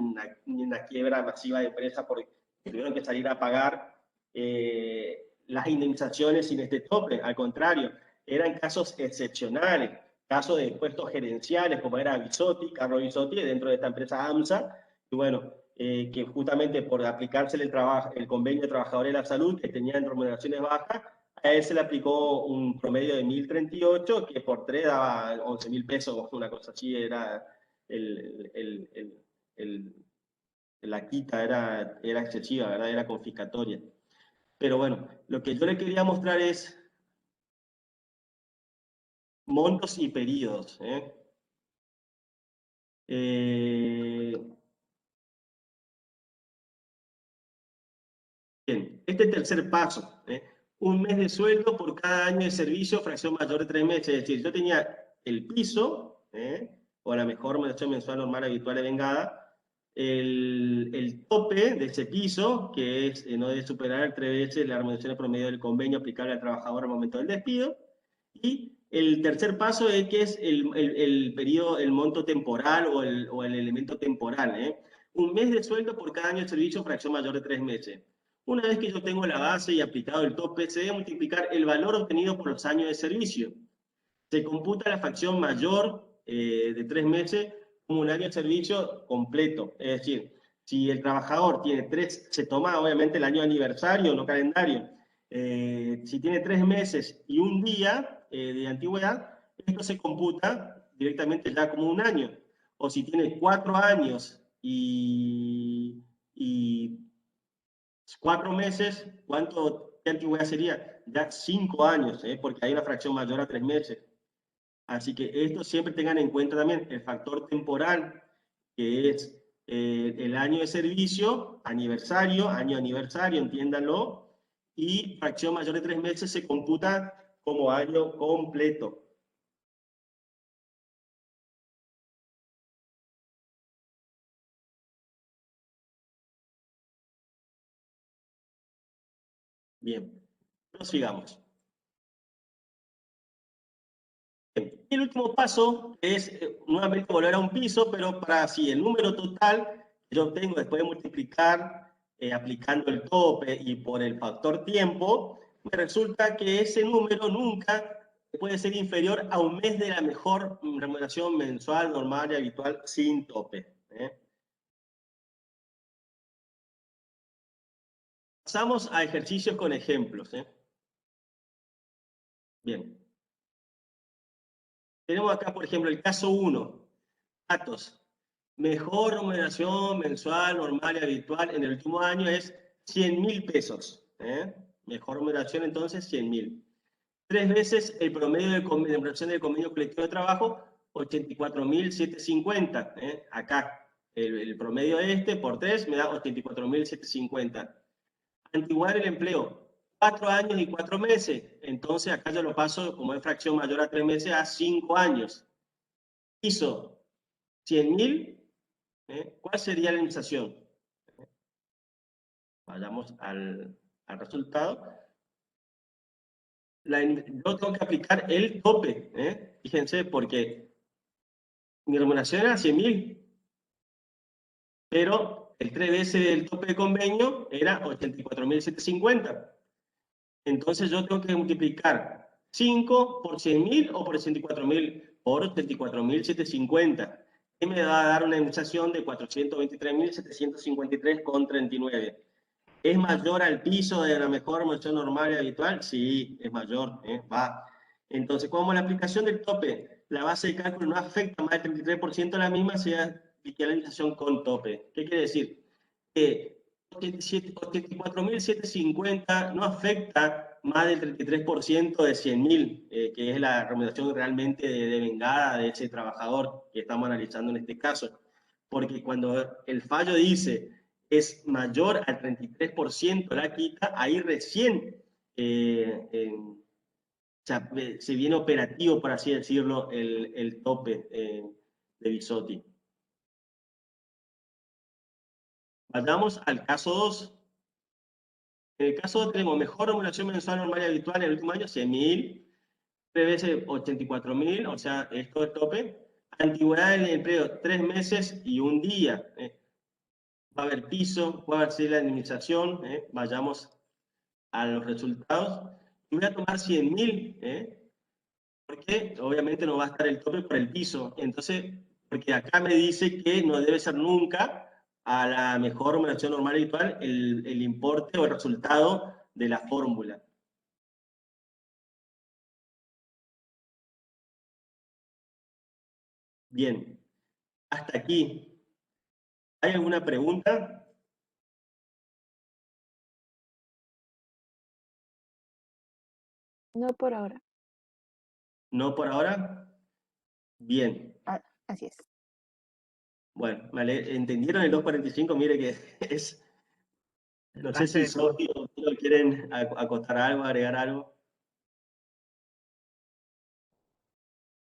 S1: una quiebra masiva de empresas porque tuvieron que salir a pagar las indemnizaciones sin este tope. Al contrario, eran casos excepcionales, casos de puestos gerenciales, como era Bisotti, Carlo Bisotti, dentro de esta empresa AMSA, y bueno, que justamente por aplicársele el convenio de trabajadores de la salud, que tenían remuneraciones bajas, a él se le aplicó un promedio de 1.038, que por 3 daba 11.000 pesos, una cosa así, era la quita era excesiva, ¿verdad? Era confiscatoria. Pero bueno, lo que yo le quería mostrar es montos y periodos. Bien, este tercer paso, un mes de sueldo por cada año de servicio, fracción mayor de 3 meses. Es decir, yo tenía el piso, o la mejor remuneración mensual normal habitual de vengada, el tope de ese piso, que es no debe superar 3 veces la remuneración promedio del convenio aplicable al trabajador al momento del despido, y el tercer paso es que es el periodo, el monto temporal o el elemento temporal. Un mes de sueldo por cada año de servicio, fracción mayor de 3 meses. Una vez que yo tengo la base y aplicado el tope, se debe multiplicar el valor obtenido por los años de servicio. Se computa la fracción mayor de 3 meses como un año de servicio completo. Es decir, si el trabajador tiene 3, se toma obviamente el año aniversario, no calendario. Si tiene 3 meses y un día de antigüedad, esto se computa directamente ya como un año. O si tiene 4 años y 4 meses, ¿qué antigüedad sería? Ya 5 años, porque hay una fracción mayor a 3 meses. Así que esto siempre tengan en cuenta también el factor temporal, que es el año de servicio, año aniversario, entiéndanlo, y fracción mayor de 3 meses se computa como año completo. Bien, prosigamos. Bien. Y el último paso es nuevamente volver a un piso, pero para así el número total que yo obtengo después de multiplicar aplicando el tope y por el factor tiempo, me resulta que ese número nunca puede ser inferior a un mes de la mejor remuneración mensual, normal y habitual sin tope. Pasamos a ejercicios con ejemplos. Bien. Tenemos acá, por ejemplo, el caso 1. Datos. Mejor remuneración mensual, normal y habitual en el último año es 100.000 pesos. Mejor remuneración entonces 100.000. 3 veces el promedio de remuneración del convenio colectivo de trabajo, 84.750. Acá, el promedio por 3 me da 84.750. Antiguar el empleo, 4 años y 4 meses. Entonces acá yo lo paso, como es fracción mayor a 3 meses, a 5 años. Hizo 100.000. ¿Cuál sería la indemnización? Vayamos al resultado. Yo tengo que aplicar el tope. Fíjense, porque mi remuneración era 100.000, pero el 3 veces del tope de convenio era 84.750. Entonces yo tengo que multiplicar 5 por 100.000 o por 64.000 por 84.750. Que me va a dar una indemnización de 423.753,39. ¿Es mayor al piso de la mejor remuneración normal y habitual? Sí, es mayor, va. Entonces, como la aplicación del tope, la base de cálculo no afecta más del 33% de la misma, se aplica la indemnización con tope. ¿Qué quiere decir? Que 84.750 no afecta más del 33% de 100.000, que es la remuneración realmente devengada de ese trabajador que estamos analizando en este caso. Porque cuando el fallo dice es mayor al 33% la quita, ahí recién se viene operativo, por así decirlo, el tope de Bisotti. Vayamos al caso 2. En el caso 2 tenemos mejor remuneración mensual normal y habitual en el último año, 100.000, 3 veces 84.000, o sea, esto es tope. Antigüedad en el empleo, 3 meses y 1 día. Va a haber piso, va a ser la indemnización. Vayamos a los resultados. Y voy a tomar 100.000, porque obviamente no va a estar el tope por el piso. Entonces, porque acá me dice que no debe ser nunca a la mejor remuneración normal habitual el importe o el resultado de la fórmula. Bien, hasta aquí. ¿Hay alguna pregunta?
S7: No por ahora.
S1: ¿No por ahora? Bien.
S7: Así es.
S1: Bueno, ¿entendieron el 245? Mire que es... No sé si Sofi o Pilo quieren acotar algo, agregar algo.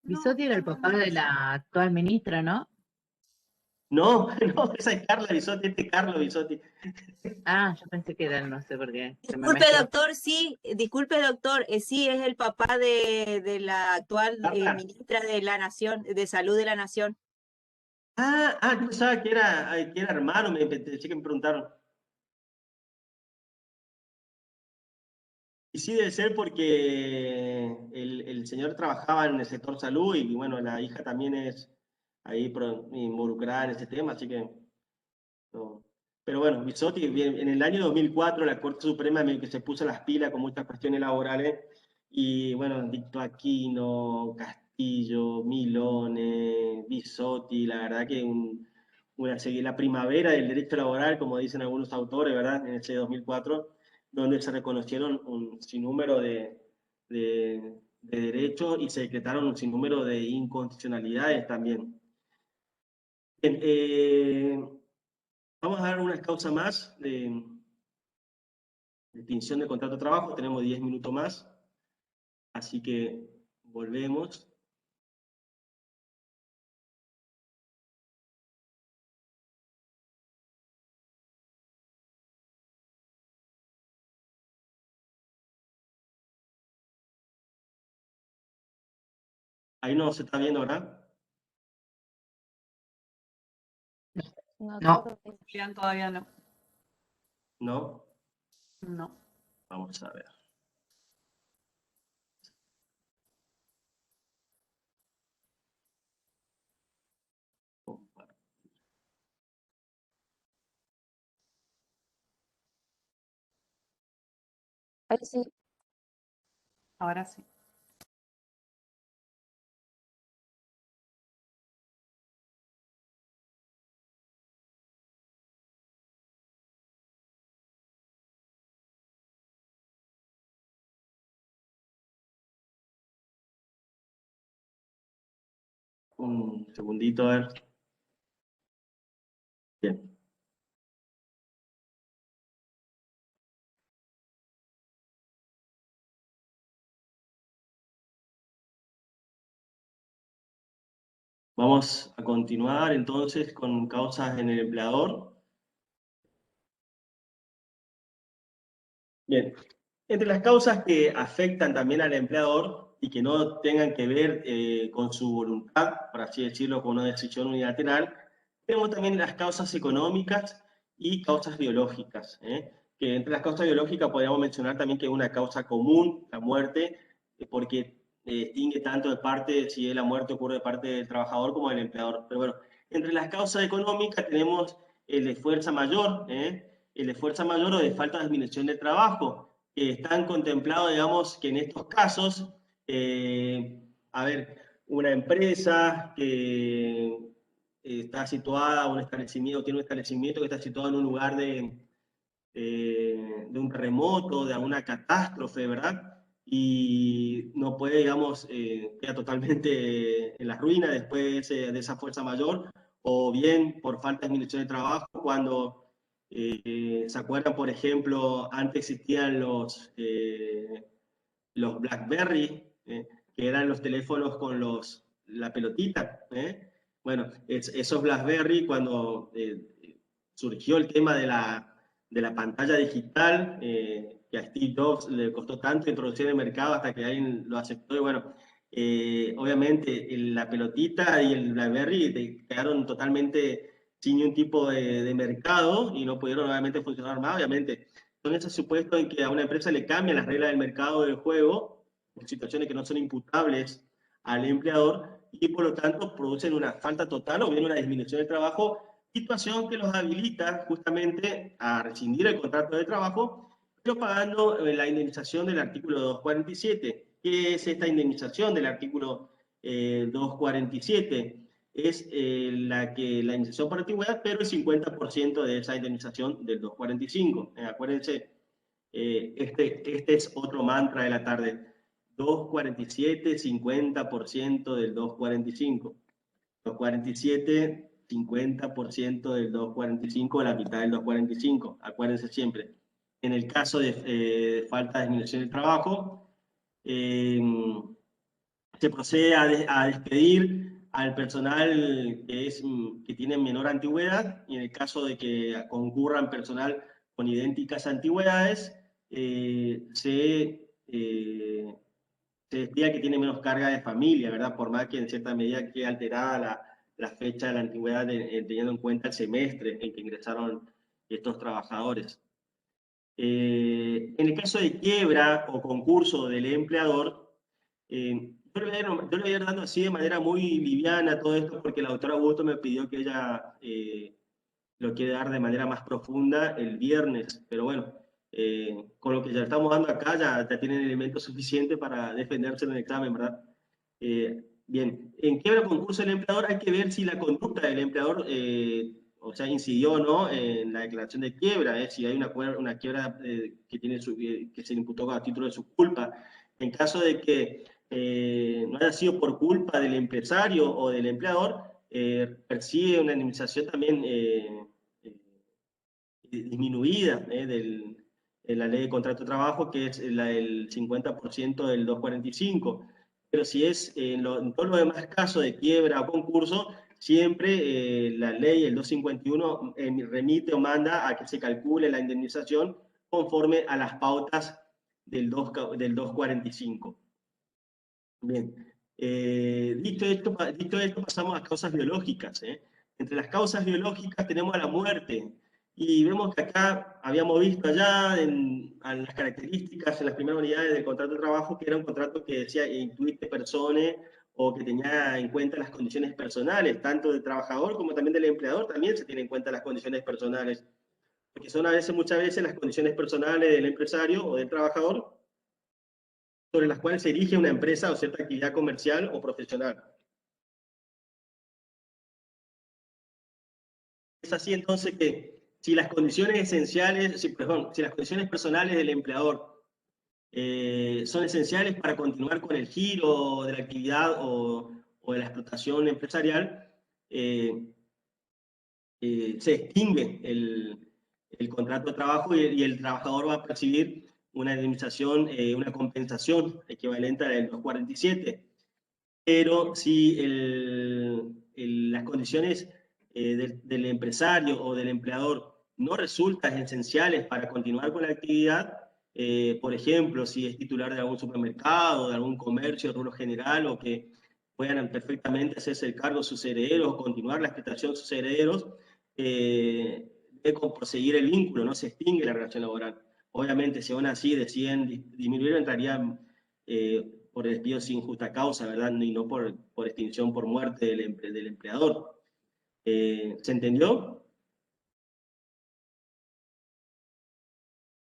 S4: Bisotti era el papá de la actual ministra, ¿no?
S1: No, no, esa es Carla Bisotti, este es Carlos Bisotti.
S4: Ah, yo pensé que era él, no sé por qué. Se me
S8: Disculpe,
S4: mezcló.
S8: doctor, sí, disculpe, doctor, sí, es el papá de la actual
S1: Carla.
S8: ministra de la Nación, de Salud de la Nación.
S1: Yo pensaba que era hermano, pensé que me preguntaron. Y sí debe ser porque el señor trabajaba en el sector salud y bueno, la hija también es ahí involucrada en ese tema, así que no. Pero bueno, Bisotti, en el año 2004 la Corte Suprema medio que se puso las pilas con muchas cuestiones laborales y bueno, dictó Aquino, Castillo, Milone, Bisotti, la verdad que la primavera del derecho laboral, como dicen algunos autores, ¿verdad? En ese 2004, donde se reconocieron un sinnúmero de derechos y se decretaron un sinnúmero de inconstitucionalidades también. Bien, vamos a dar una causa más de extinción de contrato de trabajo. Tenemos 10 minutos más, así que volvemos. Ahí no se está viendo, ¿verdad?
S4: No.
S6: Julián, todavía no.
S1: ¿No?
S6: No.
S1: Vamos a ver.
S7: Ahí sí.
S6: Ahora sí.
S1: Un segundito, a ver. Bien. Vamos a continuar entonces con causas en el empleador. Bien, entre las causas que afectan también al empleador y que no tengan que ver con su voluntad, por así decirlo, con una decisión unilateral, tenemos también las causas económicas y causas biológicas, que entre las causas biológicas podríamos mencionar también que es una causa común, la muerte, porque distingue tanto de parte, si la muerte ocurre de parte del trabajador como del empleador. Pero bueno, entre las causas económicas tenemos el de fuerza mayor, el de fuerza mayor o de falta de disminución de trabajo, que están contemplados, digamos, que en estos casos, a ver, una empresa que está situada, un establecimiento, tiene un establecimiento que está situado en un lugar de un terremoto, de alguna catástrofe, ¿verdad? Y no puede, digamos, queda totalmente en la ruina después de esa fuerza mayor, o bien por falta de disminución de trabajo, cuando se acuerdan, por ejemplo, antes existían los BlackBerry, que eran los teléfonos con la pelotita. Bueno, esos BlackBerry, cuando surgió el tema de la pantalla digital, que a Steve Jobs le costó tanto introducir en el mercado hasta que alguien lo aceptó. Y bueno, obviamente la pelotita y el BlackBerry quedaron totalmente sin ningún tipo de mercado y no pudieron obviamente funcionar más. Obviamente, son esos supuestos en que a una empresa le cambian las reglas del mercado del juego, por situaciones que no son imputables al empleador y por lo tanto producen una falta total o bien una disminución de trabajo, situación que los habilita justamente a rescindir el contrato de trabajo, pero pagando la indemnización del artículo 247. ¿Qué es esta indemnización del artículo 247? Es la indemnización por antigüedad, pero el 50% de esa indemnización del 245. Acuérdense, este es otro mantra de la tarde. 247, 50% del 245. 247, 50% del 245, la mitad del 245. Acuérdense siempre. En el caso de falta de disminución del trabajo, se procede a despedir al personal que tiene menor antigüedad, y en el caso de que concurran personal con idénticas antigüedades, se despide que tiene menos carga de familia, ¿verdad? Por más que en cierta medida quede alterada la fecha de la antigüedad, teniendo en cuenta el semestre en que ingresaron estos trabajadores. En el caso de quiebra o concurso del empleador, yo le voy a ir dando así de manera muy liviana todo esto porque la doctora Augusto me pidió que ella lo quiere dar de manera más profunda el viernes, pero bueno, con lo que ya estamos dando acá ya tienen elementos suficientes para defenderse en el examen, ¿verdad? Bien, en quiebra o concurso del empleador hay que ver si la conducta del empleador o sea, incidió o no en la declaración de quiebra, si hay una quiebra que se le imputó a título de su culpa. En caso de que no haya sido por culpa del empresario o del empleador, persigue una indemnización también disminuida de la ley de contrato de trabajo, que es el 50% del 245. Pero si es en todos los demás casos de quiebra o concurso, siempre la ley, el 251, remite o manda a que se calcule la indemnización conforme a las pautas del 245. Bien, Dicho esto, pasamos a causas biológicas. Entre las causas biológicas tenemos a la muerte. Y vemos que acá habíamos visto allá en las características, en las primeras unidades del contrato de trabajo, que era un contrato que decía intuite persone o que tenía en cuenta las condiciones personales, tanto del trabajador como también del empleador, también se tienen en cuenta las condiciones personales. Porque son muchas veces las condiciones personales del empresario o del trabajador sobre las cuales se erige una empresa o cierta actividad comercial o profesional. Es así entonces que si las condiciones esenciales, si las condiciones personales del empleador son esenciales para continuar con el giro de la actividad o de la explotación empresarial, se extingue el contrato de trabajo y el trabajador va a percibir una indemnización, una compensación equivalente al 247. Pero si las condiciones del empresario o del empleador no resultan esenciales para continuar con la actividad, por ejemplo, si es titular de algún supermercado, de algún comercio de rubro general, o que puedan perfectamente hacerse el cargo de sus herederos o continuar la explotación de sus herederos, debe proseguir el vínculo, no se extingue la relación laboral. Obviamente, si aún así deciden disminuir, entrarían por despido sin justa causa, ¿verdad? Y no por extinción por muerte del empleador. ¿Se entendió?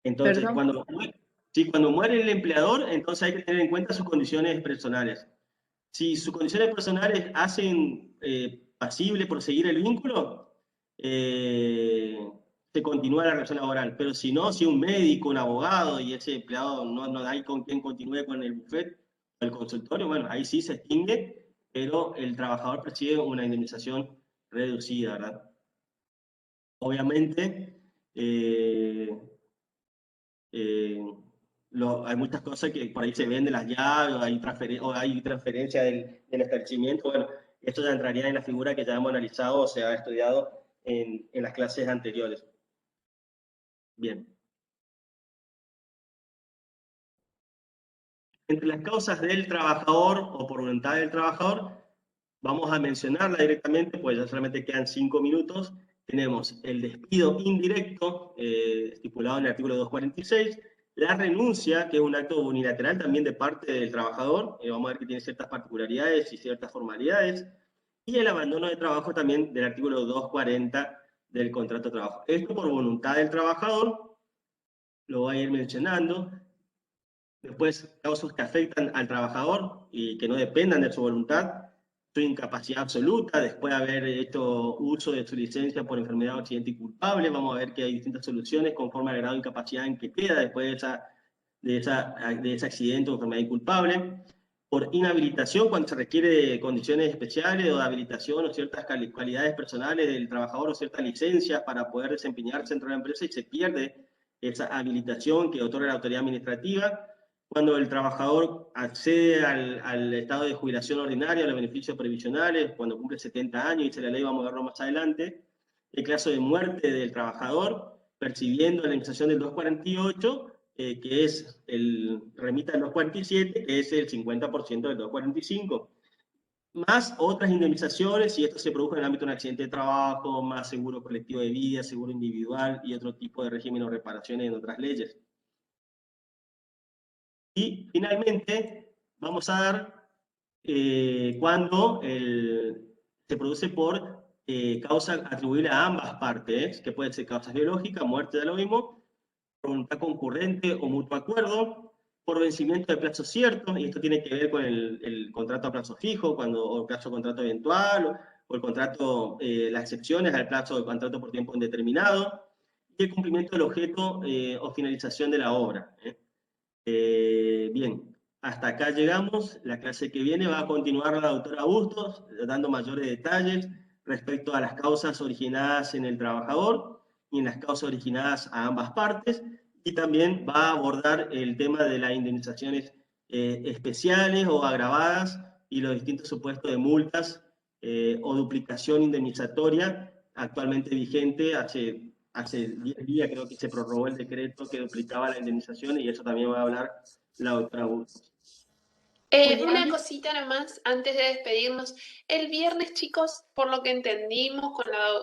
S1: Entonces,
S4: Perdón.
S1: cuando muere el empleador, entonces hay que tener en cuenta sus condiciones personales. Si sus condiciones personales hacen pasible proseguir el vínculo, se continúa la relación laboral. Pero si no, si un médico, un abogado y ese empleado no hay con quien continúe con el buffet o el consultorio, bueno, ahí sí se extingue, pero el trabajador percibe una indemnización reducida, ¿verdad? Obviamente, hay muchas cosas que por ahí se venden las llaves, o hay transferencia del establecimiento. Bueno, esto ya entraría en la figura que ya hemos analizado o se ha estudiado en las clases anteriores. Bien. Entre las causas del trabajador o por voluntad del trabajador, vamos a mencionarla directamente, pues ya solamente quedan 5 minutos. Tenemos el despido indirecto, estipulado en el artículo 246, la renuncia, que es un acto unilateral también de parte del trabajador, vamos a ver que tiene ciertas particularidades y ciertas formalidades, y el abandono de trabajo también del artículo 240 del contrato de trabajo. Esto por voluntad del trabajador, lo voy a ir mencionando. Después, causas que afectan al trabajador y que no dependan de su voluntad, su incapacidad absoluta, después de haber hecho uso de su licencia por enfermedad, accidente y culpable. Vamos a ver que hay distintas soluciones conforme al grado de incapacidad en que queda después de ese accidente o enfermedad inculpable. Por inhabilitación, cuando se requiere de condiciones especiales o de habilitación o ciertas cualidades personales del trabajador o ciertas licencias para poder desempeñarse dentro de la empresa y se pierde esa habilitación que otorga la autoridad administrativa. Cuando el trabajador accede al estado de jubilación ordinaria, a los beneficios previsionales, cuando cumple 70 años, dice la ley, vamos a verlo más adelante. El caso de muerte del trabajador, percibiendo la indemnización del 248, que es remita del 247, que es el 50% del 245. Más otras indemnizaciones, si esto se produjo en el ámbito de un accidente de trabajo, más seguro colectivo de vida, seguro individual y otro tipo de régimen o reparaciones en otras leyes. Y finalmente, vamos a dar cuando se produce por causa atribuible a ambas partes, que pueden ser causas biológicas, muerte de lo mismo, por voluntad concurrente o mutuo acuerdo, por vencimiento de plazo cierto, y esto tiene que ver con el contrato a plazo fijo, o plazo de contrato eventual, o el contrato, las excepciones al plazo de contrato por tiempo indeterminado, y el cumplimiento del objeto o finalización de la obra. Bien, hasta acá llegamos. La clase que viene va a continuar la doctora Bustos, dando mayores detalles respecto a las causas originadas en el trabajador y en las causas originadas a ambas partes, y también va a abordar el tema de las indemnizaciones especiales o agravadas y los distintos supuestos de multas o duplicación indemnizatoria actualmente vigente. Hace 10 días creo que se prorrogó el decreto que duplicaba la indemnización, y eso también va a hablar la doctora Bustos.
S5: Una cosita nomás antes de despedirnos. El viernes, chicos, por lo que entendimos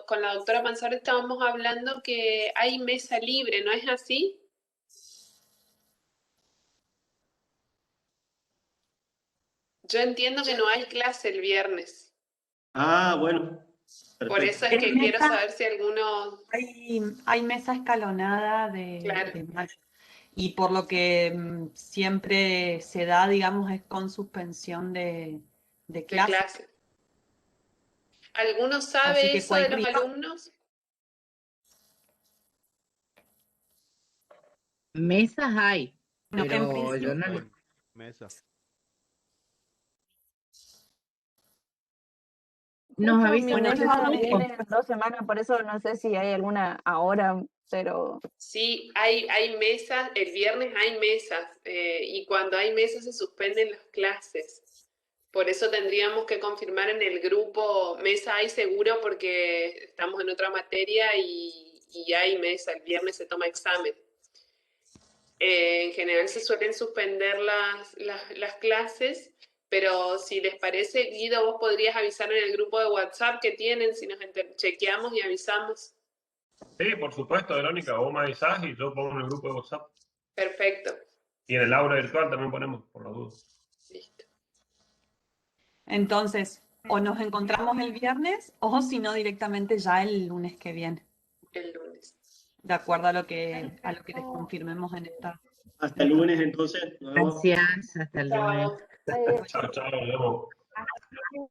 S5: con la doctora Panzar, estábamos hablando que hay mesa libre, ¿no es así? Yo entiendo que no hay clase el viernes.
S1: Ah, bueno.
S5: Por
S1: Perfecto.
S5: eso es que
S6: En
S5: quiero
S6: mesa
S5: saber si alguno...
S6: hay mesa escalonada
S5: Claro.
S6: de mayo. Y por lo que siempre se da, digamos, es con suspensión de
S5: de
S6: clase.
S5: clase. ¿Alguno
S6: Así
S5: sabe
S6: que
S5: eso de los
S6: cualquier
S5: alumnos?
S4: Mesas hay,
S6: No, en
S4: pero
S6: principio,
S4: yo no.
S9: Hay mesa.
S4: Nos
S7: Justo mi
S4: avisan
S6: Bueno,
S4: cuándo
S6: eso
S7: mesa
S6: también
S4: son.
S7: viene en 2 semanas, por eso no sé si hay alguna ahora, pero
S5: Sí, hay mesas, el viernes hay mesas, y cuando hay mesas se suspenden las clases. Por eso tendríamos que confirmar en el grupo, mesa hay seguro porque estamos en otra materia y hay mesa, el viernes se toma examen. En general se suelen suspender las clases, pero si les parece, Guido, vos podrías avisar en el grupo de WhatsApp que tienen, si nos chequeamos y avisamos.
S2: Sí, por supuesto, Verónica, vos me avisás y yo pongo en el grupo de WhatsApp.
S5: Perfecto,
S2: Y en el aula virtual también ponemos, por las dudas.
S5: listo.
S6: entonces, o nos encontramos el viernes o si no directamente ya el lunes que viene,
S5: El lunes.
S6: de acuerdo a lo que les confirmemos en esta.
S1: Hasta el lunes, entonces. Nos vemos.
S4: Gracias, hasta el lunes.
S5: Chao.
S2: Chao, chao, nos vemos.